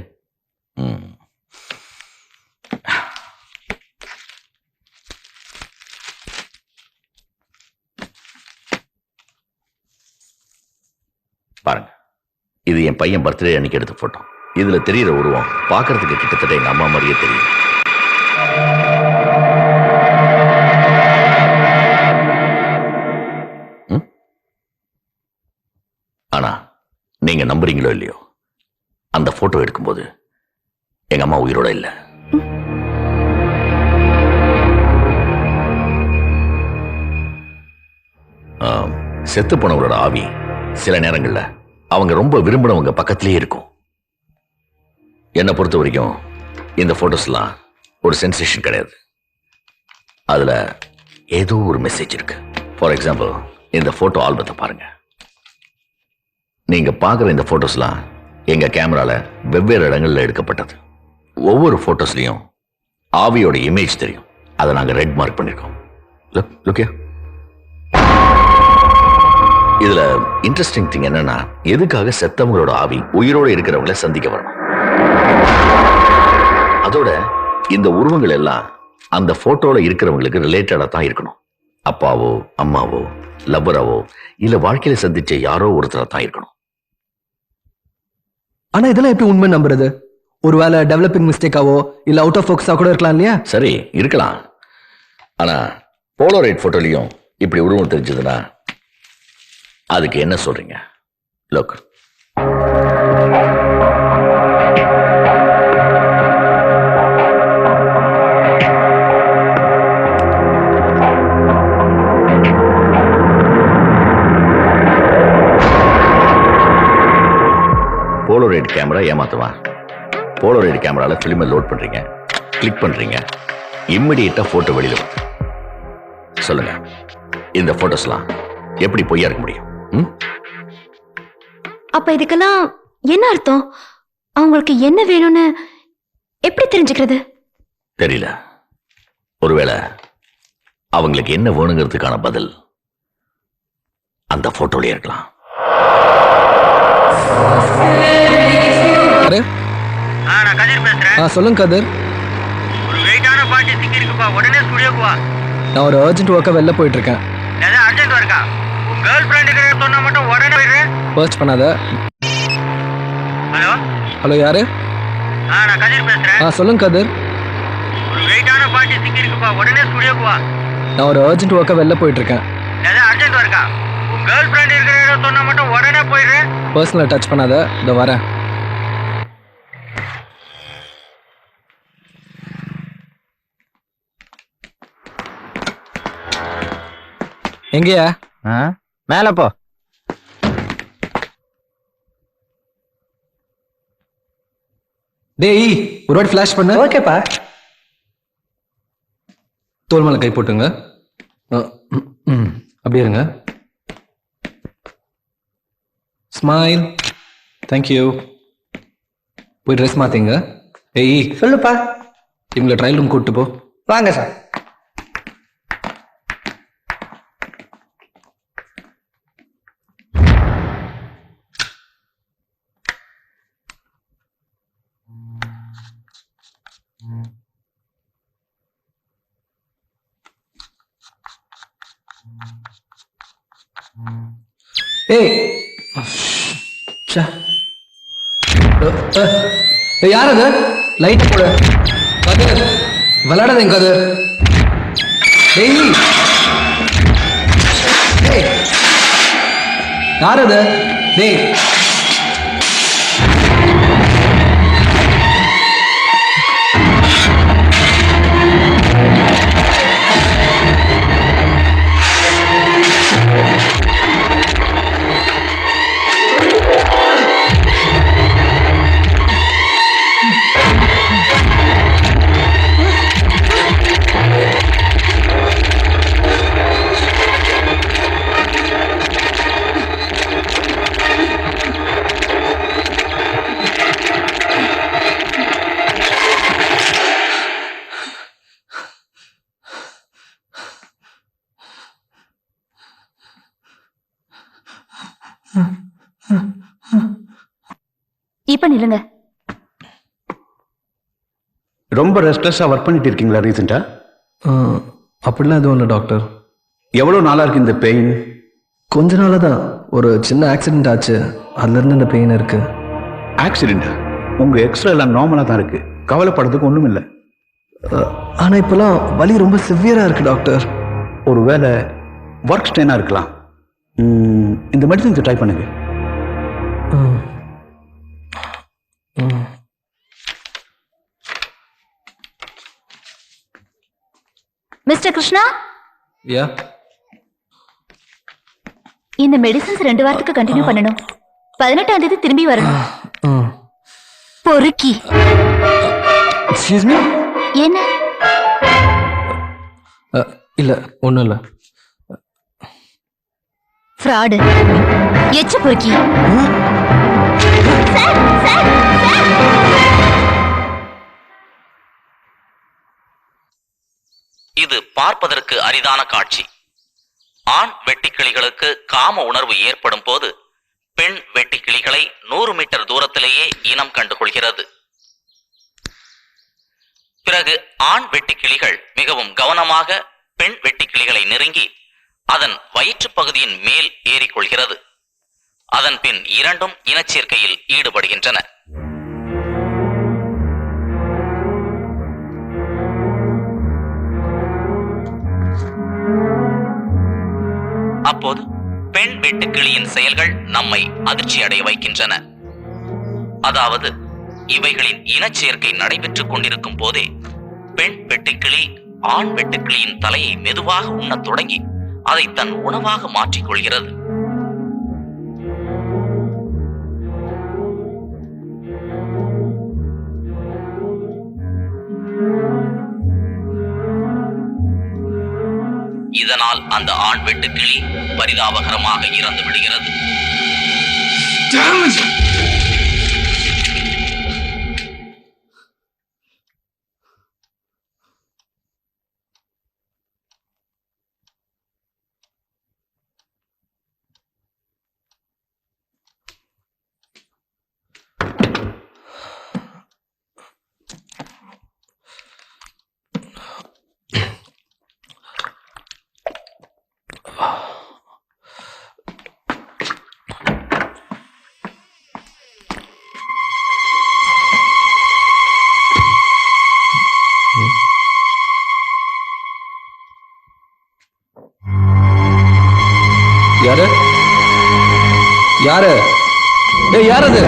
பாருங்க, இது என் பையன் பர்த்டே அன்னைக்கு எடுத்த போட்டோ. இதுல தெரியுற உருவம் பார்க்கறதுக்கு கிட்டத்தட்ட எங்க அம்மா மாதிரியே தெரியும். ஆனா நீங்க நம்புறீங்களோ இல்லையோ, அந்த போட்டோ எடுக்கும்போது எங்க அம்மா உயிரோட இல்லை. செத்து போனவங்களோட ஆவி சில நேரங்கள்ல அவங்க ரொம்ப விரும்பினவங்க பக்கத்திலேயே இருக்கும். என்னை பொறுத்த வரைக்கும் இந்த போட்டோஸ்லாம் ஒரு சென்சேஷன் கிடையாது. அதுல ஏதோ ஒரு மெசேஜ் இருக்கு. ஃபார் எக்ஸாம்பிள், இந்த போட்டோ ஆல்பத்தை பாருங்க. நீங்க பார்க்குற இந்த போட்டோஸ்லாம் எங்க கேமரால வெவ்வேறு இடங்கள்ல எடுக்கப்பட்டது. ஒவ்வொரு போட்டோஸ்லயும் ஆவியோட இமேஜ் தெரியும். அதை நாங்க ரெட் மார்க் பண்ணிருக்கோம். லுக் இதுல இன்ட்ரெஸ்டிங் திங் என்னன்னா, எதுக்காக செத்தவங்களோட ஆவி உயிரோட இருக்கிறவங்களை சந்திக்க வரணும்? அதோட இந்த உருவங்கள் எல்லாம் அந்த போட்டோல இருக்கிறவங்களுக்கு ரிலேட்டடா தான் இருக்கணும். அப்பாவோ, அம்மாவோ, லவ்வராவோ, இல்ல வாழ்க்கையில சந்திச்ச யாரோ ஒருத்தரா தான் இருக்கணும். ஆனா இதெல்லாம் எப்படி உண்மை நம்புறது? ஒருவேளை டெவலப்பிங் மிஸ்டேக்காவோ இல்ல அவுட் ஆஃப் ஃபோக்கஸா கூட இருக்கலாம் இல்லையா? சரி, இருக்கலாம். ஆனா போலோரைட் போட்டோலையும் இப்படி உருவம் தெரிஞ்சதுன்னா அதுக்கு என்ன சொல்றீங்க? Look, போலோரைட் camera ஏமாத்துவான். போலோரைட் கேமரால பிலிமை லோட் பண்றீங்க, கிளிக் பண்றீங்க, இம்மிடியேட்டா போட்டோ வெளியில வருது. சொல்லுங்க, இந்த போட்டோஸ்லாம் எப்படி பொய்யா இருக்க முடியும்? அப்ப இதுக்கெல்லாம் என்ன அர்த்தம்? அவங்களுக்கு என்ன வேணும்னு எப்படி தெரிஞ்சுக்கிறது? தெரியல. ஒருவேளை அவங்களுக்கு என்ன வேணுங்கிறதுக்கான பதில் அந்த போட்டோல இருக்கலாம். நான் கதிர் பேசுறேன். சொல்லுங்க கதிர். ஒரு வெயிட்டான பாட்டி சிக்கி இருக்குப்பா, உடனே ஸ்டுடியோக்கு வா. நான் ஒரு அர்ஜென்ட் ஒர்க்கா வெளில போயிட்டு இருக்கேன். ஏதாவது அர்ஜென்ட் ஒர்க்கா? உன் கேர்ள் ஃப்ரெண்டுக்கு சொன்னா மட்டும் உடனே போயிடுறேன். பர்ச் பண்ணாத. ஹலோ ஹலோ, யாரு? நான் கதிர் பேசுறேன். சொல்லுங்க கதிர். ஒரு வெயிட்டான பாட்டி சிக்கி இருக்குப்பா, உடனே ஸ்டுடியோக்கு வா. நான் ஒரு அர்ஜென்ட் ஒர்க்கா வெளில போயிட்டு இருக்கேன். ஏதாவது அர்ஜென்ட் ஒர்க்கா? உன் கேர்ள் ஃப்ரெண்ட் இருக்கிற சொன்னா மட்டும் உடனே போயிடுறேன். பர்சனலா டச் பண்ணாத, இதோ வரேன். எங்கயா? மேல போ. டேய், ஒரு வாட்டி ஃபிளாஷ் பண்ணு. ஓகேப்பா. தோல் மேல கை போட்டுங்க. அப்படியே இருங்க. ஸ்மைல். தேங்க்யூ. போய் ட்ரெஸ் மாத்திங்க. ஏய் சொல்லுப்பா. இவங்களை ட்ரையல் ரூம் கூப்பிட்டு போ. வாங்க சார். ஏய் யார் அது? லைட் போட கதிர், விளையாடாதீங்க கதிர். ஏய் யார் அது? டேய் இப்ப நில்லுங்க. ரொம்ப ரெஸ்ட்லெஸ்ஸாக ஒர்க் பண்ணிட்டு இருக்கீங்களா ரீசெண்டா? அப்படிலாம் எதுவும் இல்லை டாக்டர். எவ்வளோ நாளாக இருக்கு இந்த பெயின்? கொஞ்ச நாளாக தான். ஒரு சின்ன ஆக்சிடென்ட் ஆச்சு, அதுலேருந்து இந்த பெயின் இருக்கு. ஆக்சிடென்ட்? உங்க எக்ஸ்ரே எல்லாம் நார்மலாக தான் இருக்கு, கவலைப்படுறதுக்கு ஒன்றும் இல்லை. ஆனால் இப்போலாம் வலி ரொம்ப சிவியராக இருக்கு டாக்டர். ஒருவேளை ஒர்க் ஸ்ட்ரெயினாக இருக்கலாம். இந்த மெடிசன்ஸை ட்ரை பண்ணுங்க. மிஸ்டர் கிருஷ்ணா, யா, இந்த மெடிசன்ஸ் 2 வாரத்துக்கு கண்டினியூ பண்ணணும். 18ஆம் தேதி திரும்பி வரணும். பொறுக்கி. Excuse me. என்ன? இல்லை, ஒன்றும் இல்லை. ஃப்ராடு. எச்ச பொறுக்கி. Sir, sir, sir. இது பார்ப்பதற்கு அரிதான காட்சி. ஆண் வெட்டுக்கிளிகளுக்கு காம உணர்வு ஏற்படும் போது பெண் வெட்டுக்கிளிகளை 100 மீட்டர் தூரத்திலேயே இனம் கண்டுகொள்கிறது. பிறகு ஆண் வெட்டுக்கிளிகள் மிகவும் கவனமாக பெண் வெட்டுக்கிளிகளை நெருங்கி அதன் வயிற்று பகுதியின் மேல் ஏறிக்கொள்கிறது. அதன் பின் இரண்டும் இனச்சேர்க்கையில் ஈடுபடுகின்றன. அப்போது பெண் வெட்டுக்கிளியின் செயல்கள் நம்மை அதிர்ச்சி அடைய வைக்கின்றன. அதாவது இவைகளின் இனச்சேர்க்கை நடைபெற்றுக் கொண்டிருக்கும் போதே பெண் வெட்டுக்கிளி ஆண் வெட்டுக்கிளியின் தலையை மெதுவாக உண்ணத் தொடங்கி அதை தன் உணவாக மாற்றிக்கொள்கிறது. இதனால் அந்த ஆண் வெட்டுக்கிளி பரிதாபகரமாக இறந்து விடுகிறது. யாரு? யாரு? டேய், யார் அது?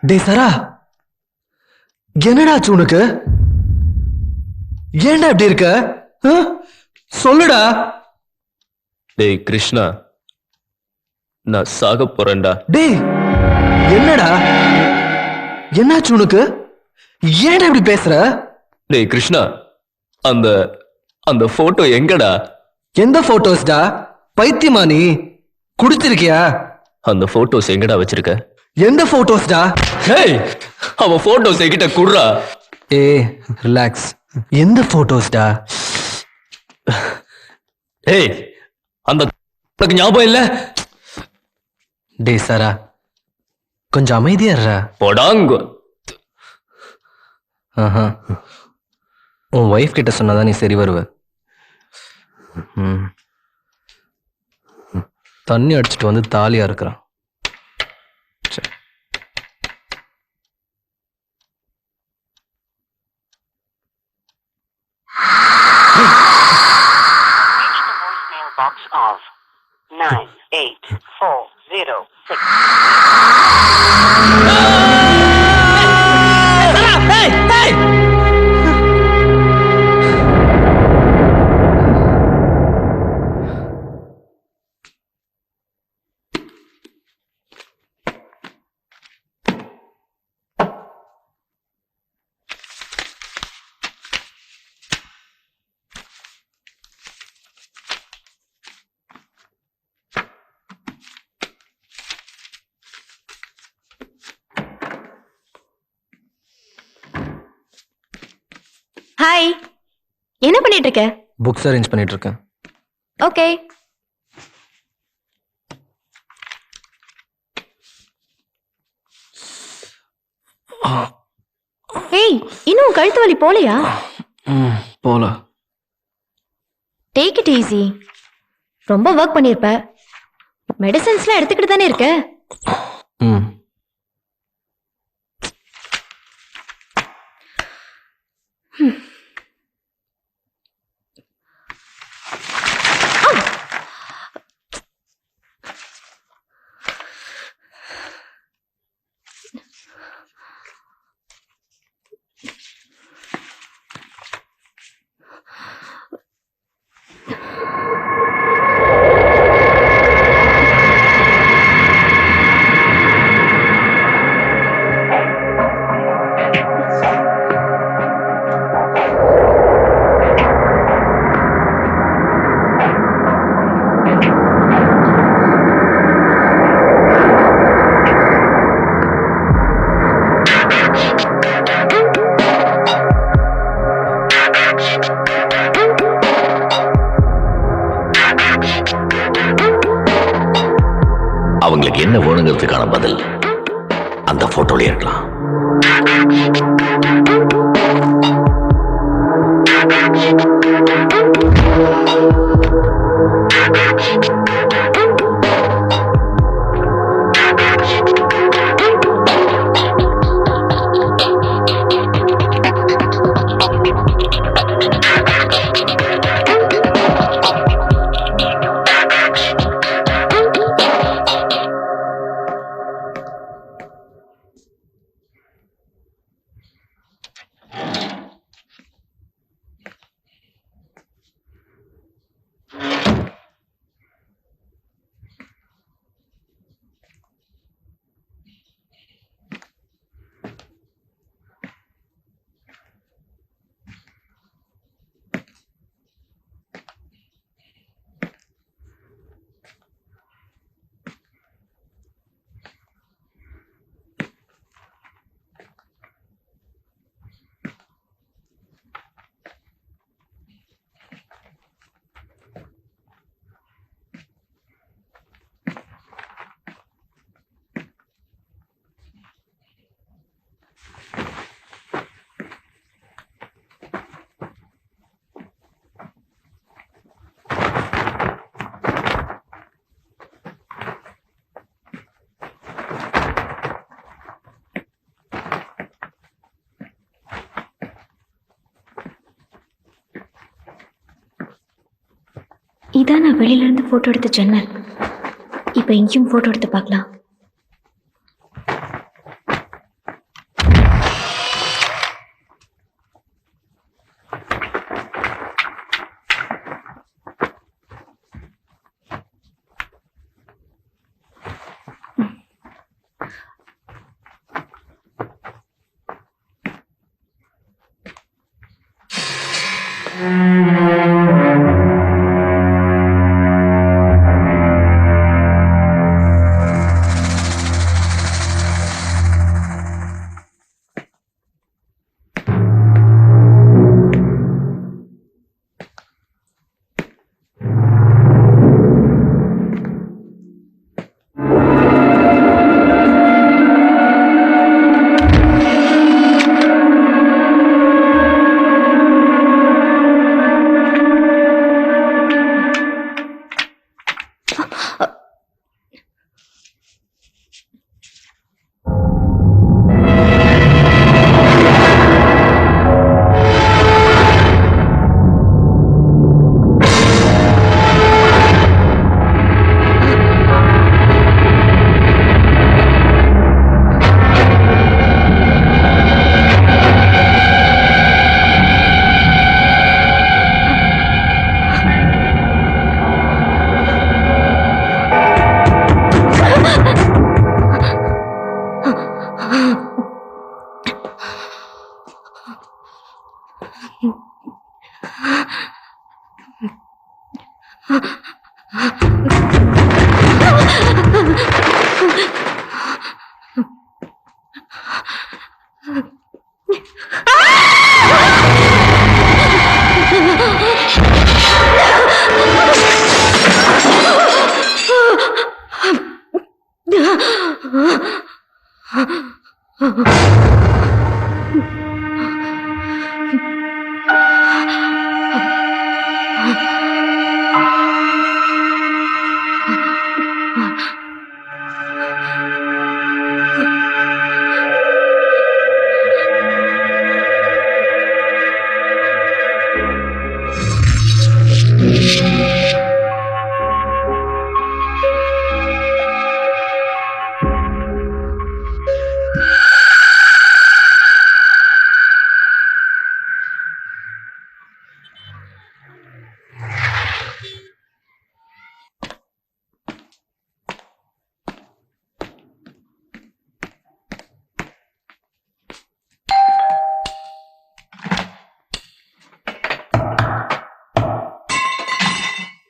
டேய் சரா, என்னடா ஆச்சு உனக்கு? ஏன்டா இப்படி இருக்க? சொல்லுடா. டேய் கிருஷ்ணா, நான் சாக போறேன்டா. டேய், என்னடா? என்னாச்சு உனக்கு? ஏன்டா இப்படி பேசுற? டேய் கிருஷ்ணா, அந்த அந்த போட்டோ எங்கடா? எந்த போட்டோஸ்டா? பைத்தியமா நீ? குடிச்சிருக்கியா? அந்த போட்டோஸ் எங்கடா வச்சிருக்க? எந்த போட்டோஸ்டா? ஹேய், அவன் போட்டோஸ் என்கிட்ட குடுறா. ஏய், ரிலாக்ஸ். எந்த போட்டோஸ்டா? ஏய், அந்த உனக்கு ஞாபகம் இல்ல? டேய் சாரா, கொஞ்சம் அமைதியா இருடா. போடாங்க. உன் ஒய்ஃப் கிட்ட சொன்னாதான் நீ சரி வருவ. தண்ணி அடிச்சிட்டு வந்து தாலியா இருக்கிறான். Box of 98406. Hey! Hey! Hi, என்ன பண்ணிட்டு இருக்க? புக்ஸ் அரேஞ்ச் பண்ணிட்டு இருக்கேன். ஓகே. ஏய், இன்னும் கழுத்து வலி போலையா? போல. Take it easy. ரொம்ப ஒர்க் பண்ணிருப்ப. மெடிசன்ஸ்லாம் எடுத்துக்கிட்டு தானே இருக்க? ம். அவங்களுக்கு என்ன வேணுங்கிறதுக்கான பதில் அந்த போட்டோல இருக்கலாம். இதான் நான் வெளியில இருந்து போட்டோ எடுத்த ஜன்னல். இப்ப இங்கேயும் போட்டோ எடுத்து பார்க்கலாம்.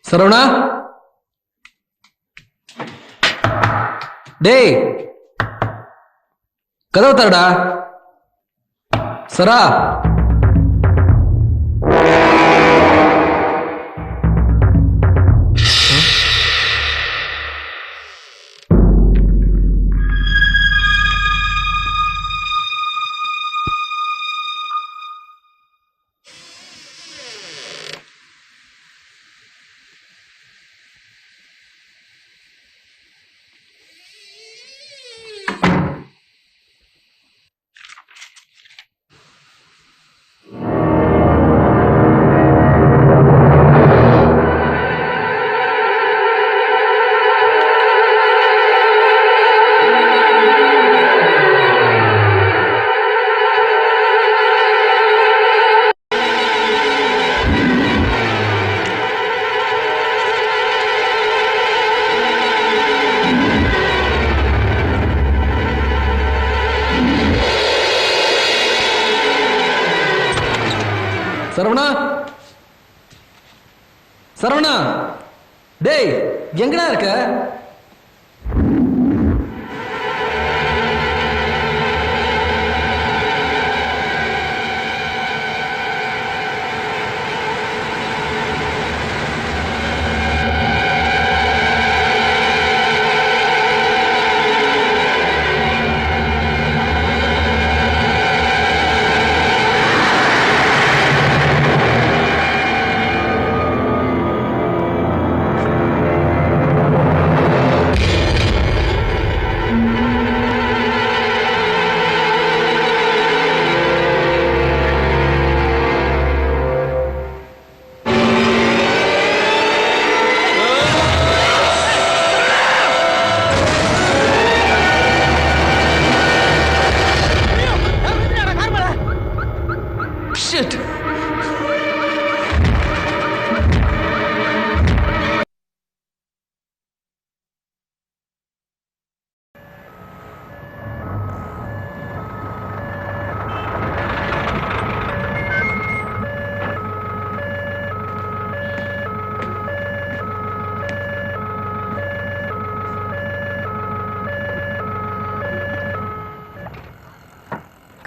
சரவணா, டேய் கதவு தரடா. சரா, சரவணா, சரவணா, டேய் எங்கடா இருக்க?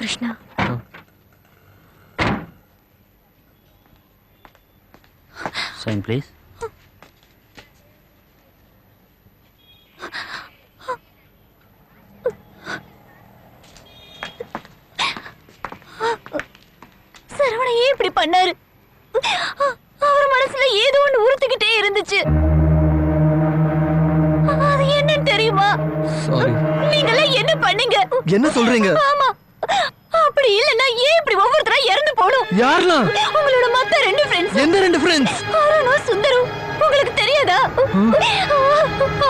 Krishna, Sign, please. சரவண ஏன் இப்படி பண்ணாரு? அவர் மனசுல ஏதோ ஒண்ணு உறுத்திக்கிட்டே இருந்துச்சு. அது என்னன்னு தெரியுமா? சாரி. நீங்கெல்லாம் என்ன பண்ணீங்க? என்ன சொல்றீங்க? ஆமா, அப்படி இல்லன்னா ஏன் இப்படி ஒவ்வொருத்தரா இறந்து போணும்? யாரெல்லாம்? உங்களோட மொத்த 2 ஃப்ரெண்ட்ஸ். எந்த 2 ஃப்ரெண்ட்ஸ்? அருணும் சுந்தரும். உங்களுக்கு தெரியாதா?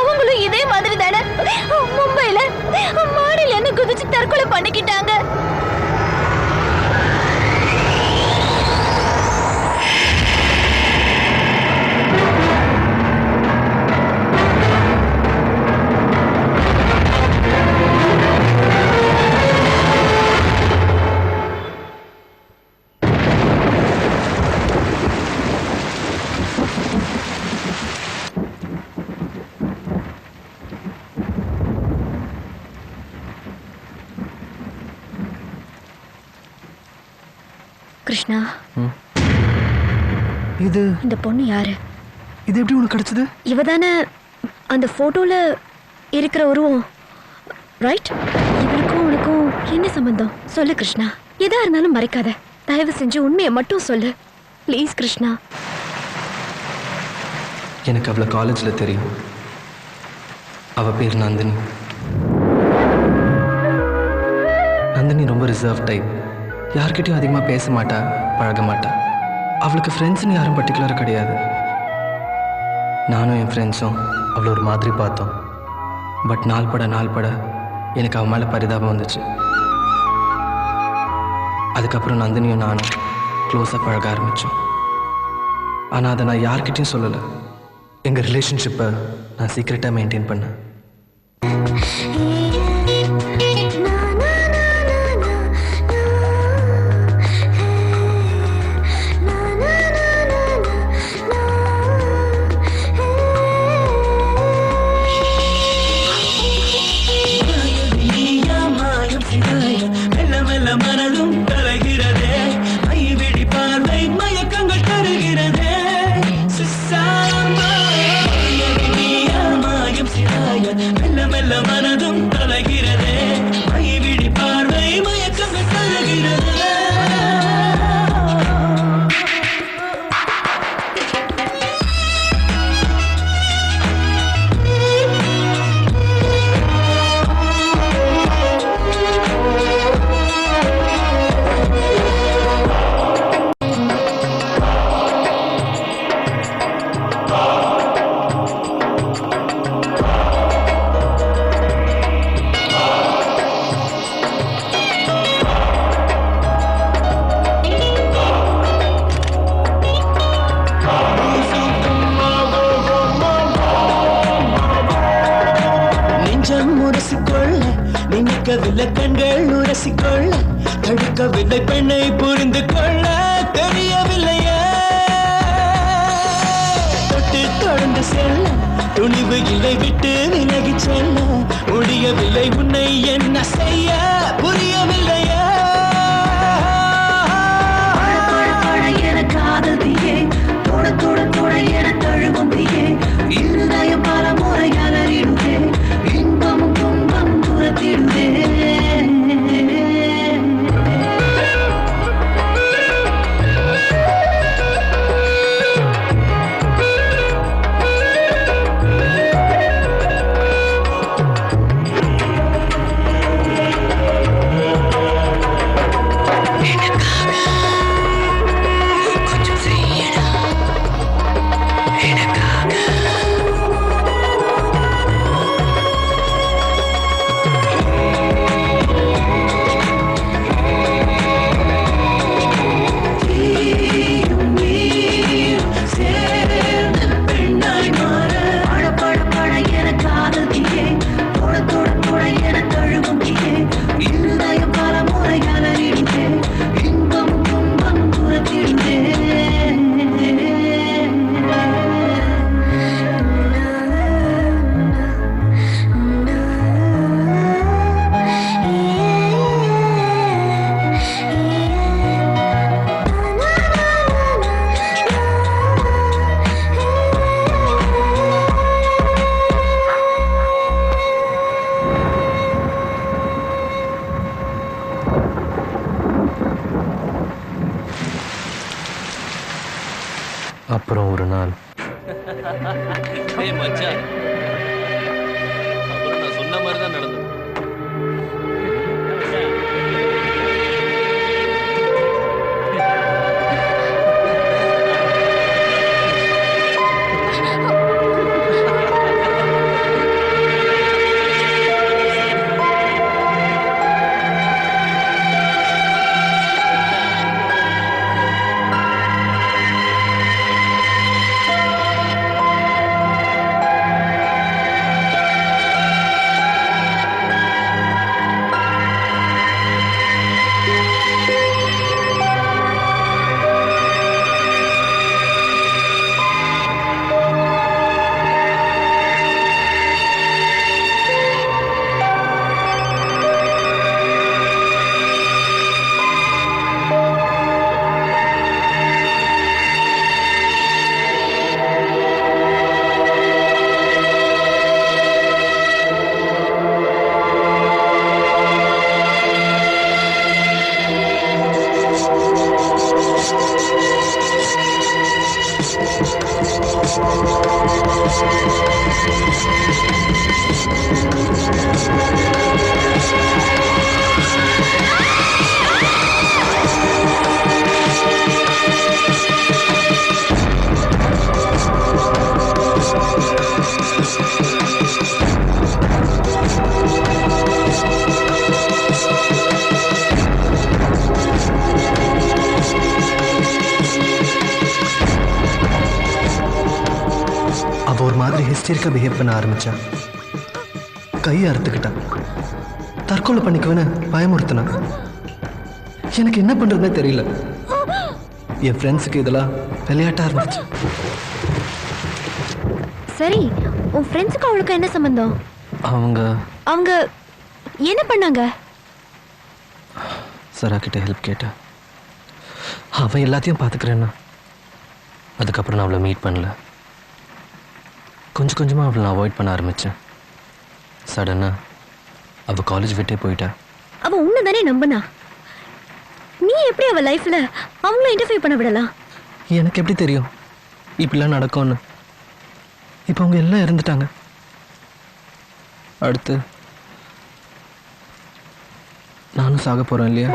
அவங்களும் இதே மாதிரி தானே மும்பைல மாடியில என்ன குதிச்சு தற்கொலை பண்ணிக்கிட்டாங்க. கிருஷ்ணா, இது இந்த பொண்ணு யாரு? இது எப்படி உனக்கு கிடைச்சது? இவதானே அந்த போட்டோல இருக்கிற உருவம், ரைட்? இவனுக்கும் உனக்கும் என்ன சம்பந்தம் சொல்லு கிருஷ்ணா. எதா இருந்தாலும் மறைக்காத. தயவு செஞ்சு உண்மையை மட்டும் சொல்லு ப்ளீஸ் கிருஷ்ணா. எனக்கு அவளை காலேஜ்ல தெரியும். அவ பேர் நந்தினி. நந்தினி ரொம்ப ரிசர்வ் டைப். யார்கிட்டயும் அதிகமாக பேச மாட்டா, பழக மாட்டா. அவளுக்கு ஃப்ரெண்ட்ஸ்னு யாரும் பர்டிகுலராக கிடையாது. நானும் என் ஃப்ரெண்ட்ஸும் அவளை ஒரு மாதிரி பார்த்தோம். பட் நாள் பட எனக்கு அவன் மேலே பரிதாபம் வந்துச்சு. அதுக்கப்புறம் நந்தினியும் நானும் க்ளோஸாக பழக ஆரம்பித்தோம். ஆனால் அதை நான் யார்கிட்டையும் சொல்லலை. எங்கள் ரிலேஷன்ஷிப்பை நான் சீக்ரெட்டாக மெயின்டைன் பண்ணேன். கண்கள் உரசிக்கொள்ள தடுக்கவில்லை பெண்ணை புரிந்து கொள்ள தெரியவில்லையே. தொட்டு தொடர்ந்து செல்ல துணிவு இல்லை, விட்டு விலகி செல்ல முடியவில்லை. உன்னை என்ன செய்ய புரியவில்லையே. என காதல் தீயே தொட தொட தொட என தழுவும் தீயே இருதயம் பல முறை அலறிடுதே. இன்பமும் துன்பமும் துரத்திடுதே. அப்புறம் ஒரு நாள் மச்சான், அப்புறம் நான் சொன்ன மாதிரி தான் நடந்தது. அவ ஒரு மாதிரி ஹிஸ்டரிக்கா பிஹேவ் பண்ண ஆரம்பிச்சா. கையை அறுத்துக்கிட்டா. தற்கொலை பண்ணிக்குவேன்னு பயமுறுத்தினா. எனக்கு என்ன பண்றதுனே தெரியல. என் ஃப்ரெண்ட்ஸுக்கு இதெல்லாம் விளையாட்டா இருந்துச்சு. சரி, உன் ஃப்ரெண்ட்ஸுக்கு அவளுக்கு என்ன சம்பந்தம்? அவங்க அவங்க என்ன பண்ணாங்க? சரா கிட்ட ஹெல்ப் கேட்டேன். அவன் எல்லாத்தையும் பார்த்துக்கிறேன்னா. அதுக்கப்புறம் நான் அவளை மீட் பண்ணல. கொஞ்சம் கொஞ்சமாக அவளை நான் அவாய்ட் பண்ண ஆரம்பித்தேன். சடனாக அவள் காலேஜ் விட்டே போயிட்டா. அவள் உன்னை தானே நம்பினா. நீ எப்படி அவள் லைஃப்பில் அவங்களும் இன்டர்ஃபியூ பண்ண விடலாம்? எனக்கு எப்படி தெரியும் இப்படிலாம் நடக்கும்னு? இப்போ அவங்க எல்லாம் இறந்துட்டாங்க. அடுத்து நானும் சாக போகிறேன் இல்லையா?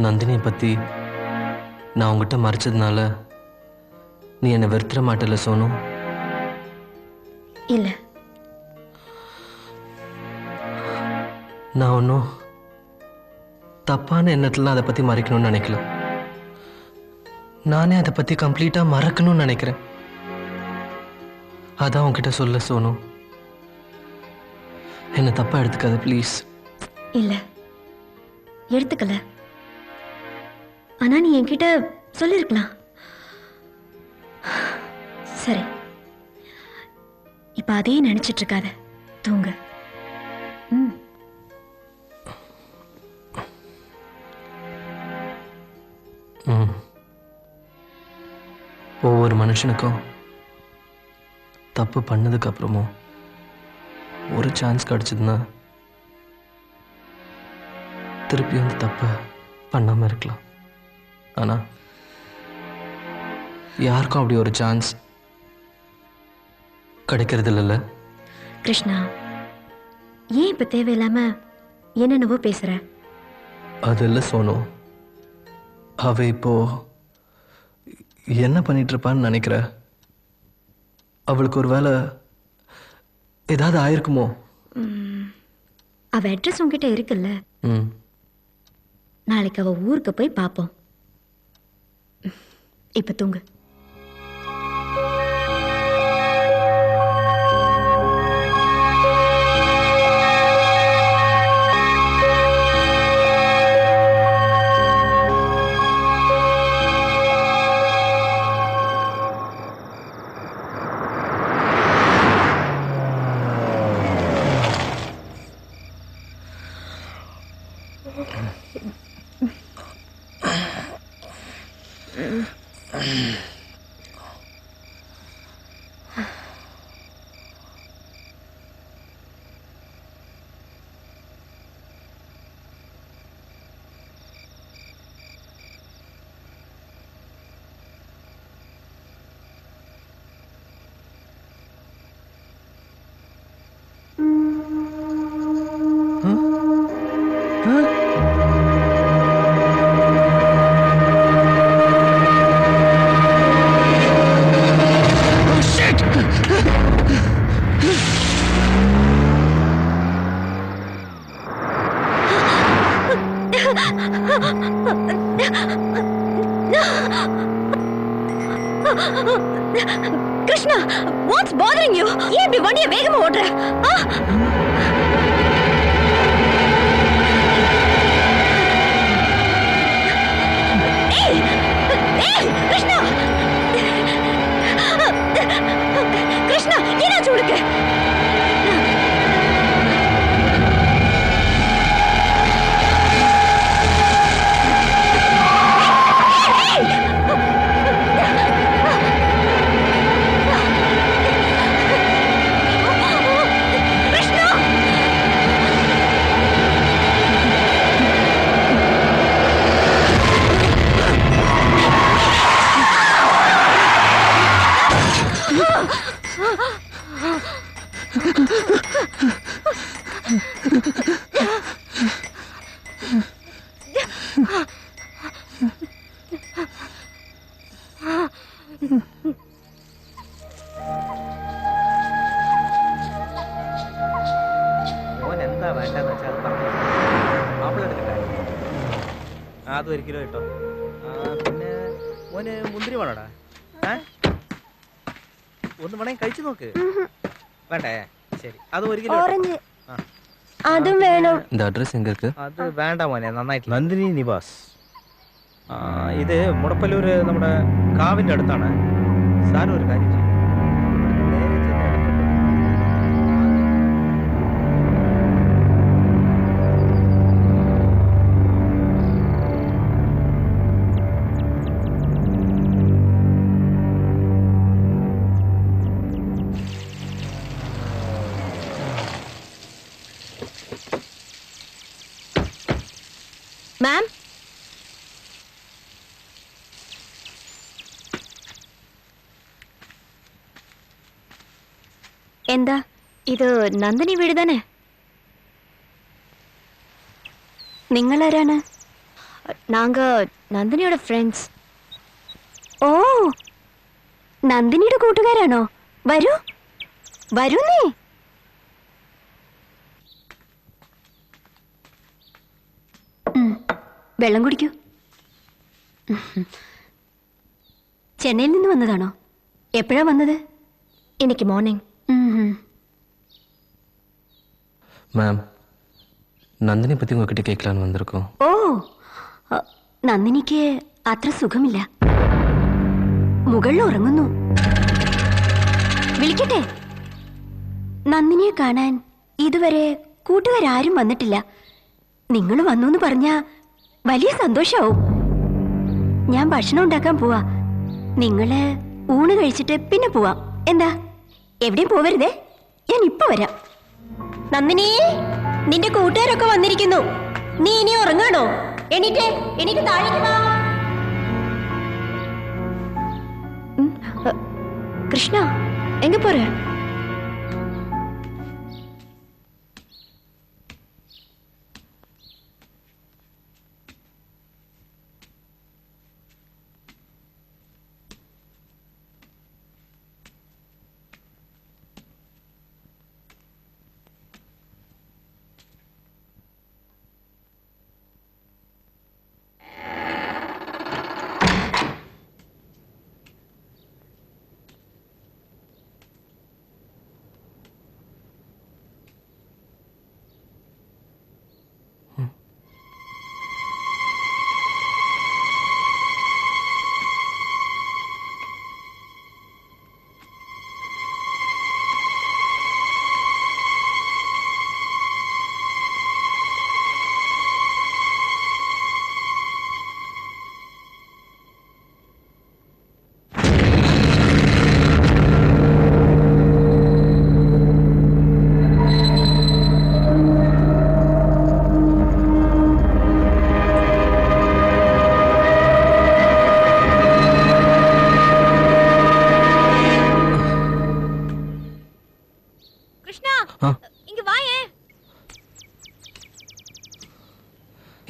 நந்தினியை பற்றி நான் உங்ககிட்ட மறைச்சதுனால நீ என்னை வெறுத்துற மாட்டல சோனு? இல்லை, நான் ஒன்றும் தப்பான எண்ணத்துலாம் அதை பற்றி மறைக்கணும்னு நினைக்கல. நானே அதை பற்றி கம்ப்ளீட்டாக மறக்கணும்னு நினைக்கிறேன். அதான் உங்ககிட்ட சொல்ல சோனு. என்னை தப்பாக எடுத்துக்காத ப்ளீஸ். இல்லை, எடுத்துக்கல. ஆனா நீ என்கிட்ட சொல்லிருக்கலாம். சரி, இப்ப அதே நினைச்சிட்டு இருக்காத, தூங்க. ஒவ்வொரு மனுஷனுக்கும் தப்பு பண்ணதுக்கு அப்புறமும் ஒரு சான்ஸ் கிடைச்சதுன்னா திருப்பி அந்த தப்பை பண்ணாம இருக்கலாம். ஆனா யாருக்கும் அப்படி ஒரு சான்ஸ் கிடைக்கிறது இல்லைல்ல? கிருஷ்ணா, ஏன் இப்ப தேவையில்லாம என்னென்னவோ பேசுற? அது இல்லை சோனு. அவ இப்போ என்ன பண்ணிட்டு இருப்பான்னு நினைக்கிற? அவளுக்கு ஒரு வேலை ஏதாவது ஆயிருக்குமோ? அவ அட்ரஸ் உங்ககிட்ட இருக்குல்ல? நாளைக்கு அவ ஊருக்கு போய் பார்ப்போம். இப்ப தூங்கு. Krishna, what's bothering you? ஏன் இப்படி வண்டியை வேகமா ஓட்டுற? கிருஷ்ணா, கிருஷ்ணா, என்னாச்சு உனக்கு? എന്താ വേണ്ടെന്ന് വെച്ചാൽ അത് പറഞ്ഞു മാപ്പിള എടുക്കട്ടെ അത് 1 കിലോ കിട്ടോ പിന്നെ മോന് മുന്തിരി വേണോടാ ഒന്ന് വേണമെങ്കിൽ കഴിച്ചു നോക്ക് വേണ്ടേ ശരി അത് 1 കിലോ ഓറഞ്ച് അതും വേണം. இந்த அட்ரஸ் எங்க இருக்கு? അത് വേണ്ട മോനെ നന്നായിട്ട് നന്ദിനി നിവാസ് ഇത് മുടപ്പല്ലൂര് നമ്മുടെ കാവിന്റെ അടുത്താണ് സാർ ഒരു കാര്യം ചെയ്യും മാം, എന്താ ഇത്? നന്ദിനി വീട് തന്നെ? നിങ്ങളാരാണ്? നാങ്ക നന്ദിനിയുടെ ഫ്രണ്ട്സ്. ഓ, നന്ദിനിയുടെ കൂട്ടുകാരാണോ? വരൂ വരൂ. നീ വെള്ളം കുടിക്കൂ. ചെന്നൈയിൽ നിന്ന് വന്നതാണോ? എപ്പോഴാ വന്നത്? എനിക്ക് മോർണിംഗ്. மேம், நந்தினி பத்தி உங்ககிட்ட கேட்கலான்னு வந்திருக்கோம். ഓ, നന്ദിനിക്ക് അത്ര സുഖമില്ല. മുകളിൽ ഉറങ്ങുന്നു. വിളിക്കട്ടെ? നന്ദിനിയെ കാണാൻ ഇതുവരെ കൂട്ടുകാരും വന്നിട്ടില്ല. നിങ്ങൾ വന്നു എന്ന് പറഞ്ഞാ വലിയ സന്തോഷാവും. ഞാൻ ഭക്ഷണം ഉണ്ടാക്കാൻ പോവാ. നിങ്ങള് ഊണ് കഴിച്ചിട്ട് പിന്നെ പോവാം. എന്താ? എവിടെയും പോവരുതേ, ഞാൻ ഇപ്പൊ വരാം. നന്ദിനി, നിന്റെ കൂട്ടുകാരൊക്കെ വന്നിരിക്കുന്നു. നീ ഇനി ഉറങ്ങാണോ? എണീറ്റ് താഴേക്ക് വാ. കൃഷ്ണ, എങ്ക പോற?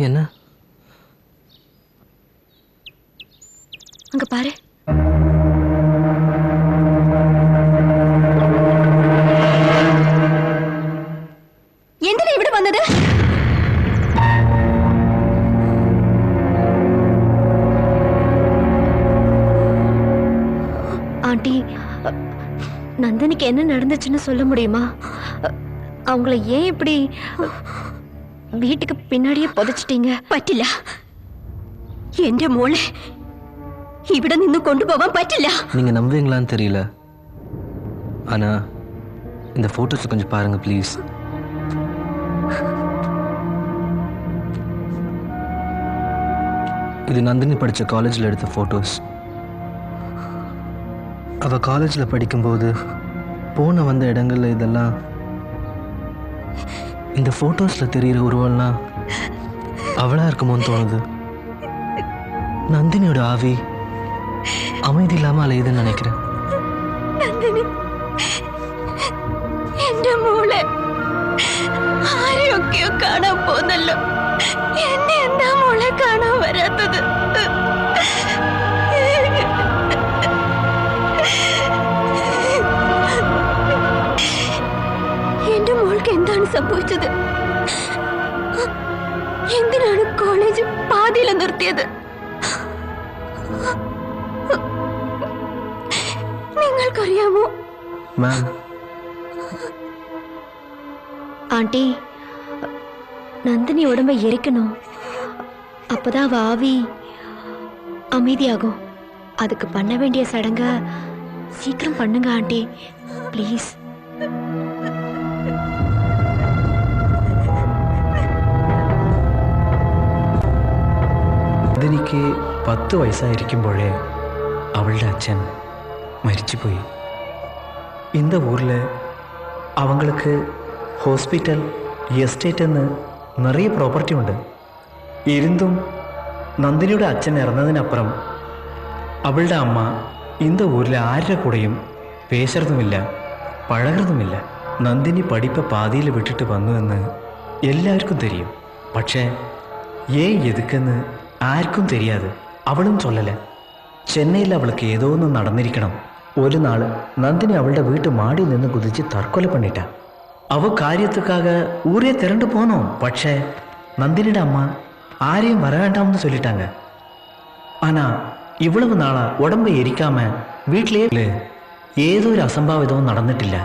என்ன? அங்க பாரு. എന്തിനാ ഇവിടെ വന്നത്? ആന്റി, என்ன நடந்துச்சுன்னு சொல்ல முடியுமா? அவங்கள ஏன் இப்படி வீட்டுக்கு பின்னாடியே புதைச்சிட்டீங்க? പറ്റില്ല. എന്റെ മോളെ ഇവിടെ നിന്ന് കൊണ്ടുപോവാൻ പറ്റില്ല. நீங்க நம்புவீங்களான்னு தெரியல, ஆனா இந்த போட்டோஸ் கொஞ்சம் பாருங்க ப்ளீஸ். இது நந்தினி படிச்ச காலேஜில் எடுத்த ஃபோட்டோஸ். அவள் காலேஜில் படிக்கும்போது போன வந்த இடங்கள்ல இதெல்லாம், இந்த ஃபோட்டோஸில் தெரிகிற உருவம்லாம் அவளாக இருக்குமோன்னு தோணுது. நந்தினியோட ஆவி அமைதி இல்லாமல் அலையுதுன்னு நினைக்கிறேன். നന്ദിനി, എന്റെ മോളെ ആരെയൊക്കെയോ കാണാൻ പോന്നല്ലോ. എന്നെ എന്താ മോളെ കാണാൻ വരാത്തത്? എന്റെ മോൾക്ക് എന്താണ് സംഭവിച്ചത്? എന്തിനാണ് കോളേജ് പാതിയിൽ നിർത്തിയത്? നിങ്ങൾക്കറിയാമോ? மேம், ஆண்டி, நந்தினி உடம்ப எரிக்கணும். அப்பதான் அவ ஆவி அமைதியாகும். அதுக்கு பண்ண வேண்டிய சடங்க சீக்கிரம் பண்ணுங்க ஆண்டி, ப்ளீஸ். നന്ദിനിക്ക് 10 വയസ്സായിരിക്കുമ്പോഴേ അവളുടെ അച്ഛൻ മരിച്ചുപോയി. இந்த ஊரில் அவங்களுக்கு ஹாஸ்பிட்டல், எஸ்டேட்டுன்னு நிறைய ப்ராப்பர்ட்டி உண்டு. ഇരുந்துം നന്ദിനിയുടെ അച്ഛൻ ഇറന്നതിനപ്പുറം അവളുടെ അമ്മ இந்த ஊரில் ആരുടെ കൂടെയും പേശുന്നതുമില്ല, പഴകുന്നതുമില്ല. നന്ദിനി പഠിപ്പ് പാതിയിൽ വിട്ടിട്ട് വന്നുവെന്ന് എല്ലാവർക്കും தெரியும். പക്ഷേ ஏன் எதுக்குன்னு ആർക്കും தெரியாது. അവളും சொல்லலை. ചെന്നൈയിൽ അവൾക്ക് ഏതോ ഒന്ന് നടന്നിരിക്കണം. ഒരു നാൾ നന്ദിനി അവളുടെ വീട്ടു മാടിയിൽ നിന്ന് കുതിച്ച് തற்கொலை பண்ணிட்டா. அவ காரியத்துக்காக ஊரே திரண்டு போனோம். പക്ഷേ நந்தினியோட அம்மா ஆரையும் வர வேண்டாம்னு சொல்லிட்டாங்க. ஆனா இவ்வளவு நாளா உடம்பை எரிக்காம வீட்டிலேயே ஏதோ ஒரு அசம்பாவிதமும் நடந்துட்டிല്ല.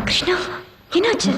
கிருஷ்ணா, என்னாச்சு?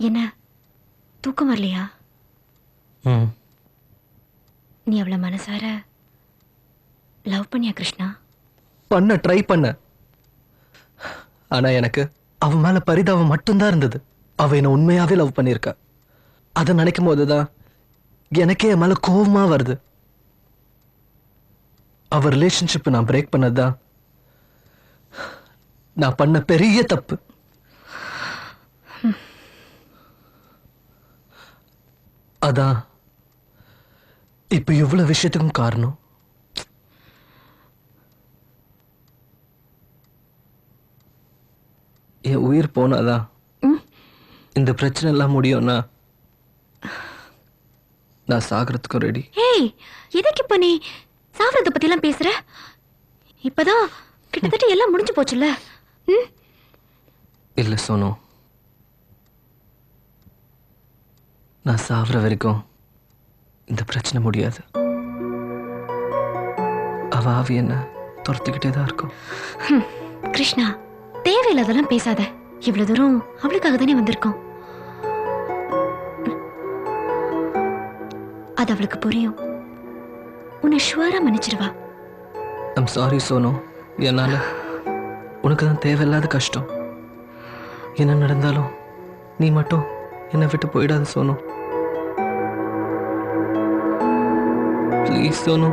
என்ன தூக்கம் வரலையா? நீ அவளை மனசார லவ் பண்ணியா கிருஷ்ணா? பண்ண ட்ரை பண்ண. ஆனா எனக்கு அவ மேல பரிதாபம் மட்டும்தான் இருந்தது. அவ என்ன உண்மையாவே லவ் பண்ணிருக்கா. அதை நினைக்கும் போதுதான் எனக்கே என் மேல கோவமா வருது. அவ ரிலேஷன்ஷிப் நான் பிரேக் பண்ணதுதான் நான் பண்ண பெரிய தப்பு. அதான் இப்ப இவ்வளவு விஷயத்துக்கும் காரணம் என் உயிர் போனாதான் இந்த பிரச்சனை எல்லாம் முடியும்னா நான் சாகிறதுக்கும் ரெடி. ஏய், எதுக்கு இப்ப நீ சாவறத பத்தி எல்லாம் பேசுற? இப்பதான் கிட்டத்தட்ட எல்லாம் முடிஞ்சு போச்சுல்ல. இல்ல சோனு, நான் சாவற வரைக்கும் இந்த பிரச்சனை முடியாது. அவ ஆவி என்ன துரத்துக்கிட்டே தான் இருக்கும். கிருஷ்ணா, தேவையில்லாதெல்லாம் பேசாத. இவ்வளவு தூரம் அவளுக்காக தானே வந்திருக்கோம். அது அவளுக்கு புரியும். உன்னை ஷுவரா மன்னிச்சிருவா. ஐம் சாரி சோனு, என்னால உனக்கு தான் தேவையில்லாத கஷ்டம். என்ன நடந்தாலும் நீ மட்டும் என்னை விட்டு போயிடாத சோனு. ப்ளீஸ் சோனு.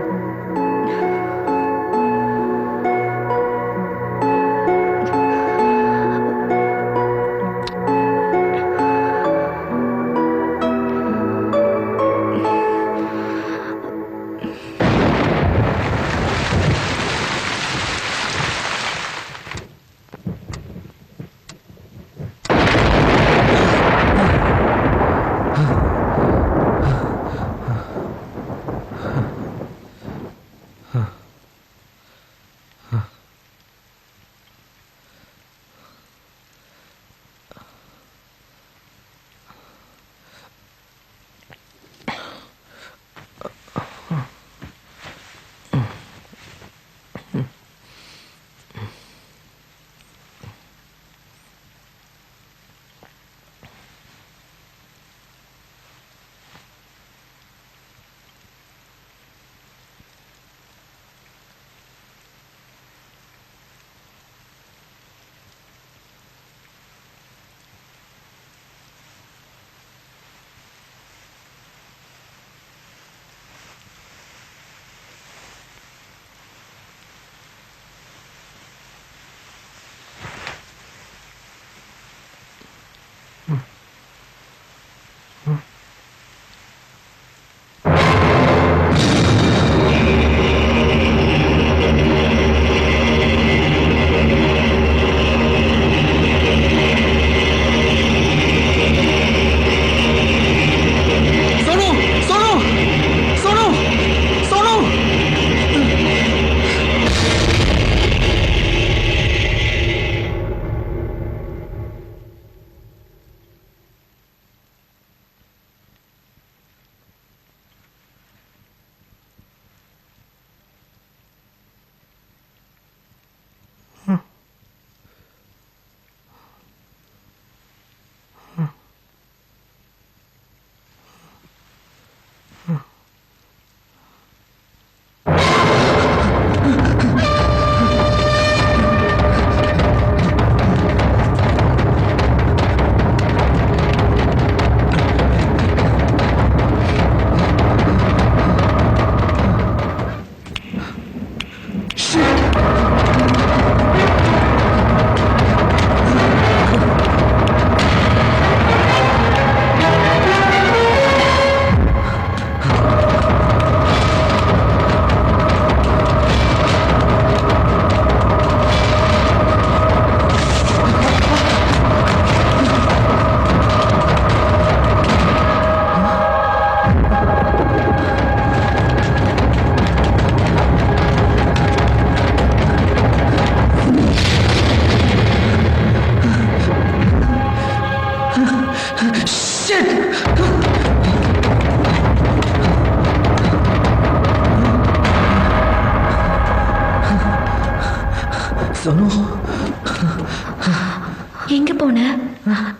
எங்க போன?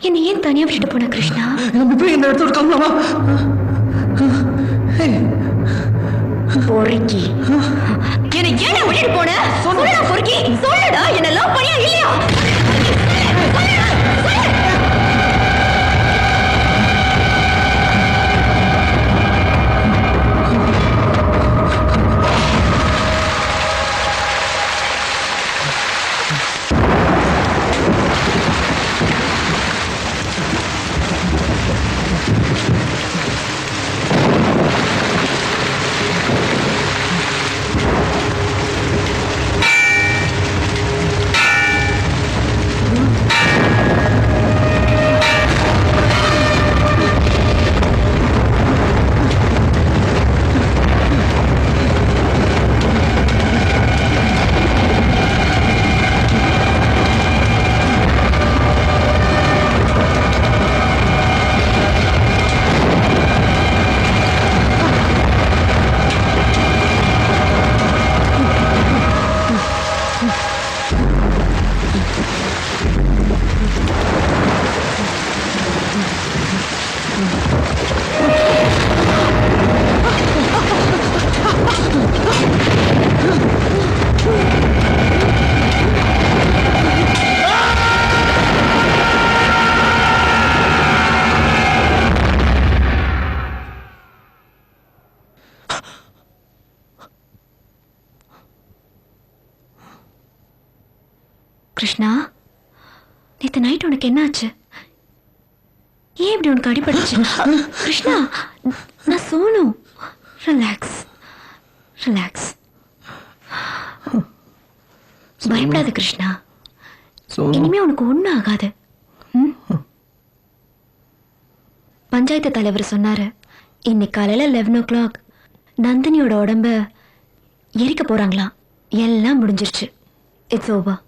என்னை ஏன் தனியா விட்டுட்டு போன கிருஷ்ணா? நம்ம போய் இந்த இடத்துல இருக்காங்களா? பொறுக்கி என்னை ஏன் விட்டுட்டு போன? சொல்லுடா பொறுக்கி, சொல்லுடா. என்ன லவ் பண்ணியா இல்லையா? கிருஷ்ணா, நேத்து நைட் உனக்கு என்ன ஆச்சு? ஏன் இப்படி உனக்கு அடிபட்டுச்சு? கிருஷ்ணா, நான் சோனு. Relax relax. பயப்படாத கிருஷ்ணா, இனிமே உனக்கு ஒண்ணும் ஆகாது. பஞ்சாயத்து தலைவர் சொன்னாரு, இன்னைக்கு காலையில 11 o'clock நந்தினியோட உடம்ப எரிக்க போறாங்களாம். எல்லாம் முடிஞ்சிருச்சு. It's over.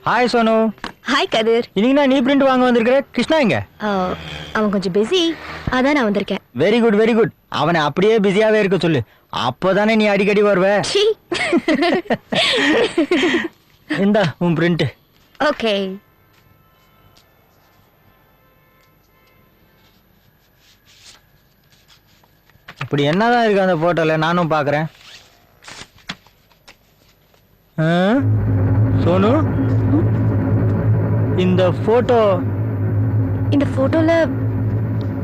Hi Sonu. Hi Kathir. இன்னைக்கு நான் நீ பிரிண்ட் வாங்க வந்திருக்கிற. கிருஷ்ணா எங்க? அவன் கொஞ்சம் பிஸி, அதான் நான் வந்திருக்கேன். Very good very good. அவனை அப்படியே பிஸியாவே இருக்க சொல்லு, அப்போதானே நீ அடிக்கடி வருவ. இந்தா உன் பிரிண்ட். ஓகே. இப்படி என்னதான் இருக்கு அந்த போட்டோல, நானும் பாக்குறேன். சோனு, இந்த போட்டோல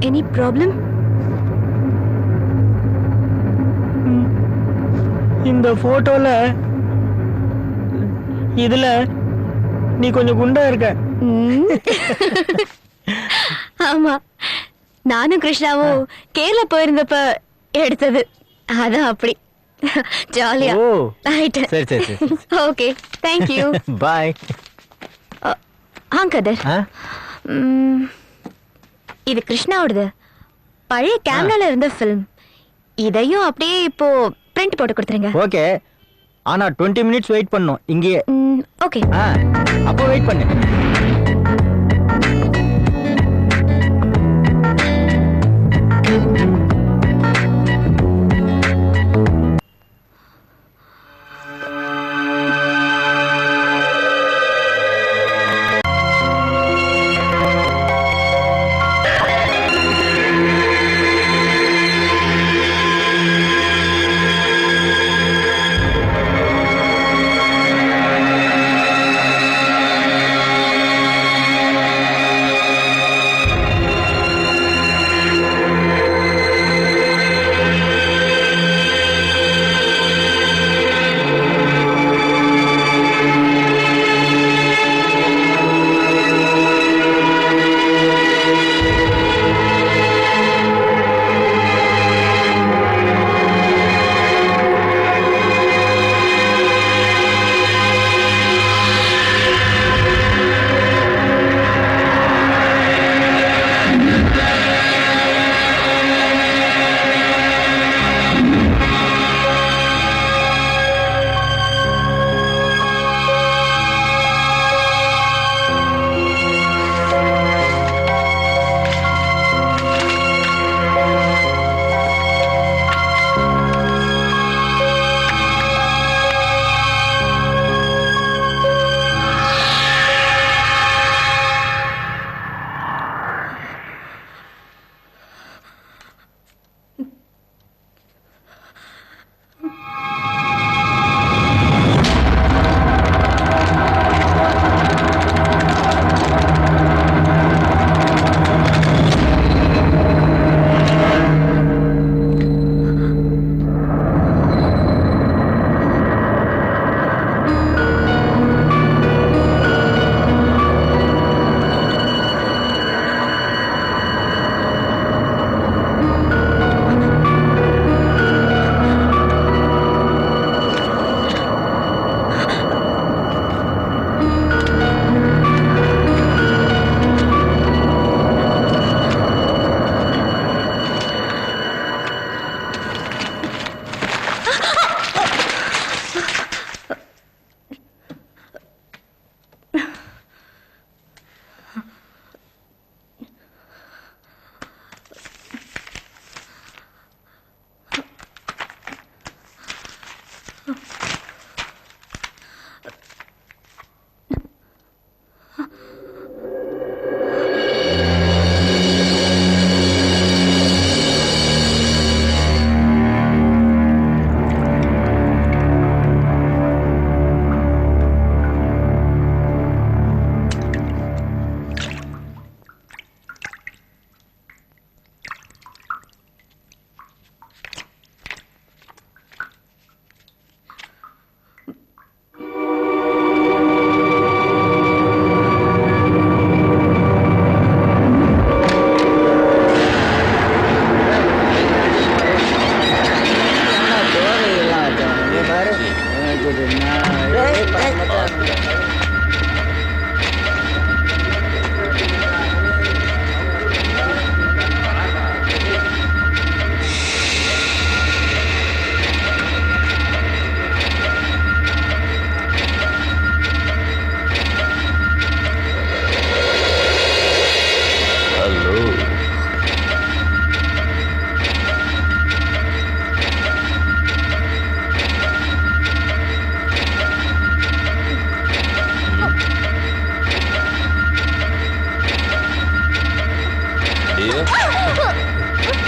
எனி ப்ராப்ளம்? இந்த போட்டோல இதுல நீ கொஞ்சம் குண்டா இருக்க. ஆமா, நானும் கிருஷ்ணாவும் கேரளா போயிருந்தப்ப எடுத்தது. அதான் அப்படி ஜாலியா. சரி சரி சரி. Okay, thank you. பை. கதர், இது கிருஷ்ணாவோடது. பழைய கேமரால இருந்த ஃபிலிம். இதையும் அப்படியே இப்போ பிரிண்ட் போட்டு கொடுத்துருங்க. ஓகே, ஆனா 20 minutes வெயிட் பண்ணும் இங்கேயே. ஓகே, அப்போ வெயிட் பண்ணு.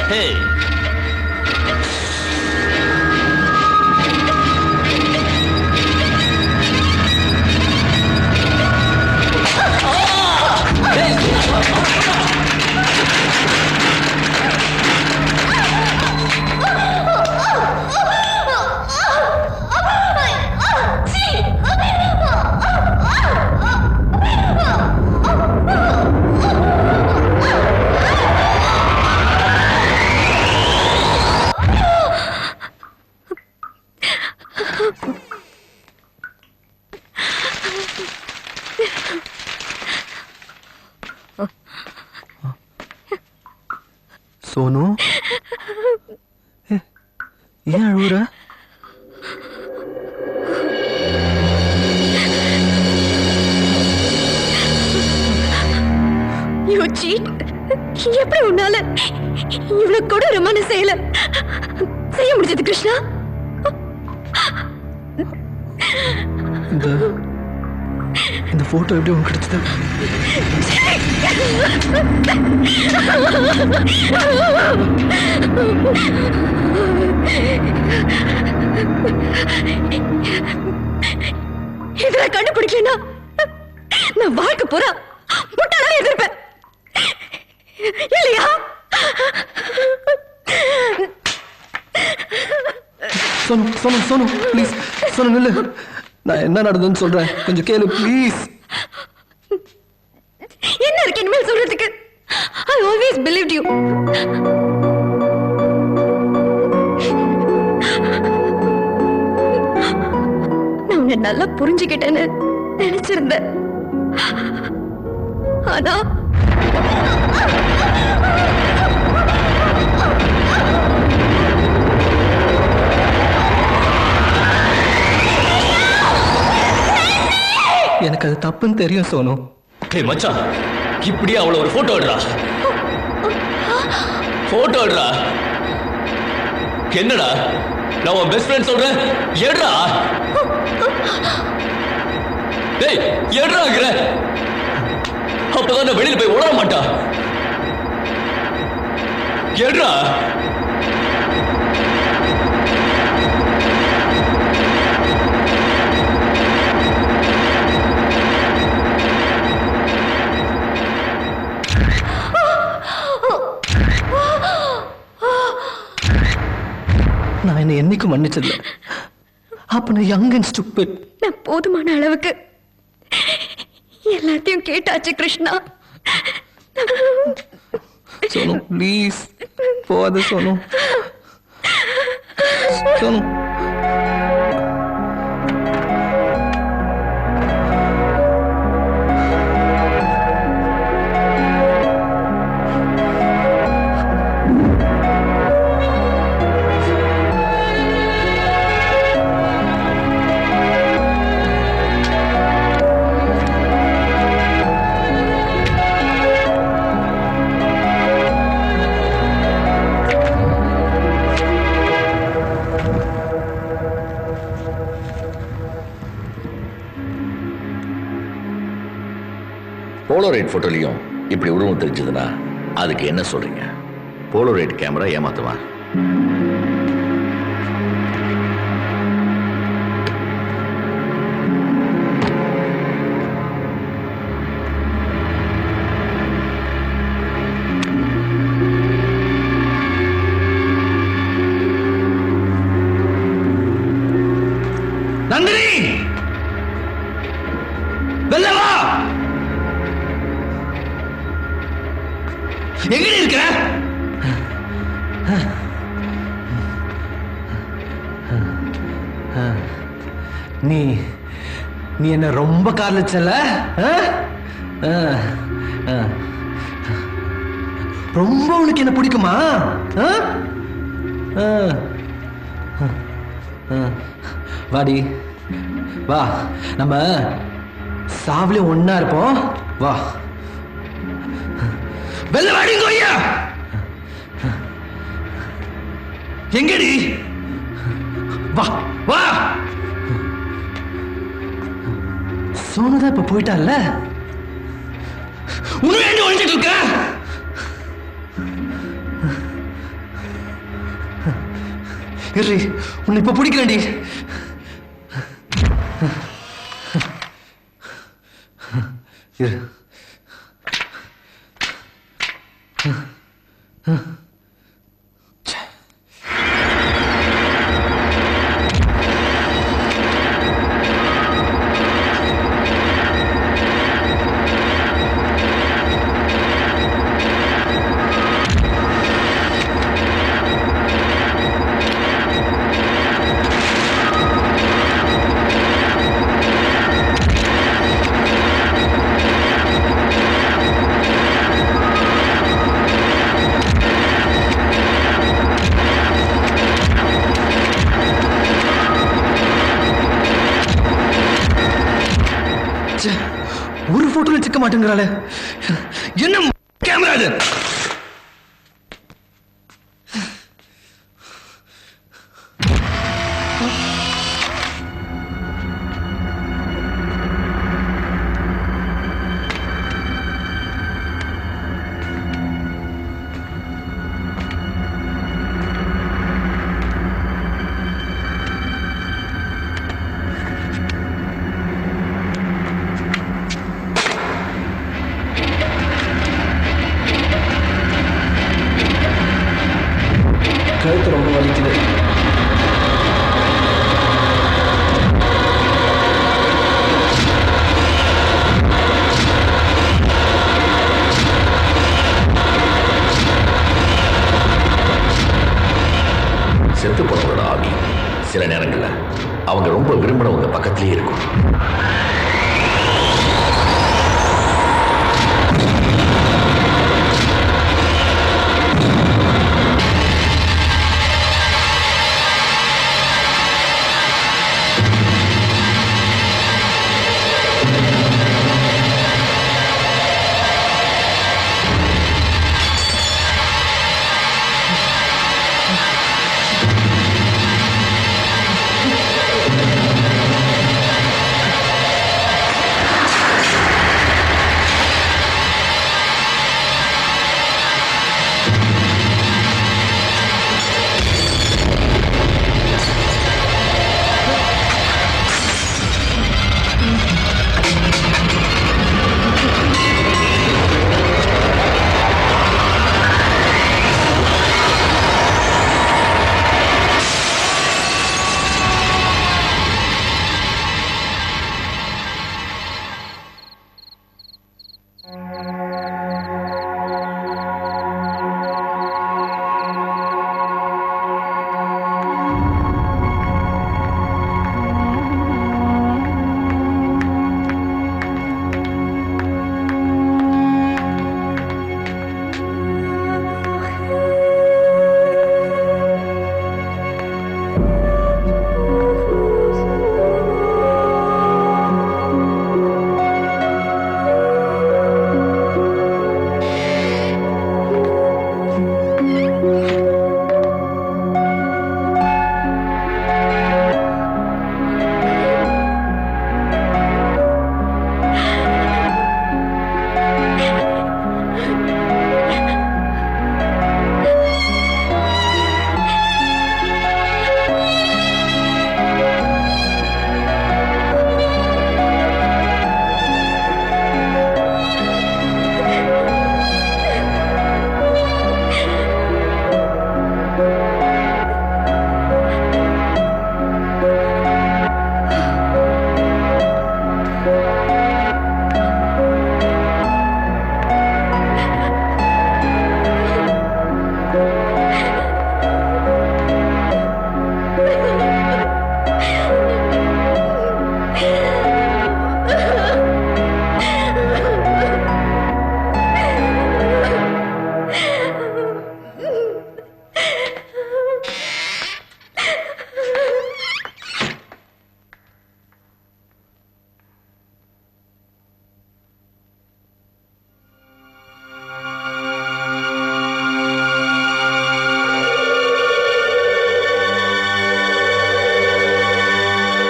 Hey. சோனு ஏன் அழுவுற? You cheat. எப்படி உன்னால இவ்வளவு கொடூரமான செயலை செய்ய முடிஞ்சது கிருஷ்ணா? இந்த போட்டோ எப்படி உனக்கு கிடைச்சது? இதுல கண்டுபிடிக்கலனா நான் வாழ்க்கை பூரா முட்டாளா இருப்பேன் இல்லையா? சோனு சோனு சோனு ப்ளீஸ் சோனு நில்லு. நான் என்ன நடந்ததுன்னு சொல்றேன், கொஞ்சம் கேளு ப்ளீஸ். என்ன இருக்கு இனிமேல் சொல்றதுக்கு? I always believed you. நான் உன்னை நல்லா புரிஞ்சுக்கிட்டேன்னு நினைச்சிருந்தேன். ஆனா எனக்கு அது தப்புன்னு தெரியும் சோனு. டேய் மச்சான், இப்படியே அவள ஒரு போட்டோ எடுறா. போட்டோ எடுறா. என்னடா நான் உன் பெஸ்ட் ஃப்ரெண்ட் சொல்றேன், எடுறா. டேய் எடுறாங்கற. அப்பதான் நான் வெளியில போய் ஓட மாட்டா. எடுறா. நான் என்ன என்னைக்கும் மன்னிச்சதில்லை. அப்ப நான் யங் அண்ட் ஸ்டூபிட். நான் போதுமான அளவுக்கு எல்லாத்தையும் கேட்டாச்சு கிருஷ்ணா. சோனு ப்ளீஸ் போகாத சோனு. சோனு போலோரைட் போட்டோலையும் இப்படி உருவம் தெரிஞ்சதுன்னா அதுக்கு என்ன சொல்றீங்க? போலோரைட் கேமரா ஏமாத்துவா? நந்தினி வெல்லவா, எங்க இருக்க? நீ நீ என்ன ரொம்ப காதலிச்சல? ரொம்ப உனக்கு என்ன பிடிக்குமா? வாடி வா, நம்ம சாவுல ஒன்னா இருப்போம். வா வெல்ல வாடி கோயா. எங்கடி? வா வா. சோனுதான் இப்ப போயிட்டால. உன்னை எங்க ஒழிச்சிட்டு இருக்க? இரு உன்னை இப்ப பிடிக்கிறேன்டி. இரு. ஒரு போட்டோல சிக்க மாட்டேங்கிறாளே, என்ன கேமரா இது? கழுத்து ரொம்ப வலிக்குது. செத்து போனவங்களோட ஆவி சில நேரங்கள்ல அவங்க ரொம்ப விரும்பினவங்க பக்கத்திலேயே இருக்கும்.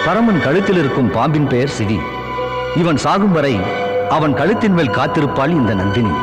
பரமன் கழுத்தில் இருக்கும் பாம்பின் பெயர் சிவி. இவன் சாகும் வரை அவன் கழுத்தின் மேல் காத்திருப்பாள் இந்த நந்தினி.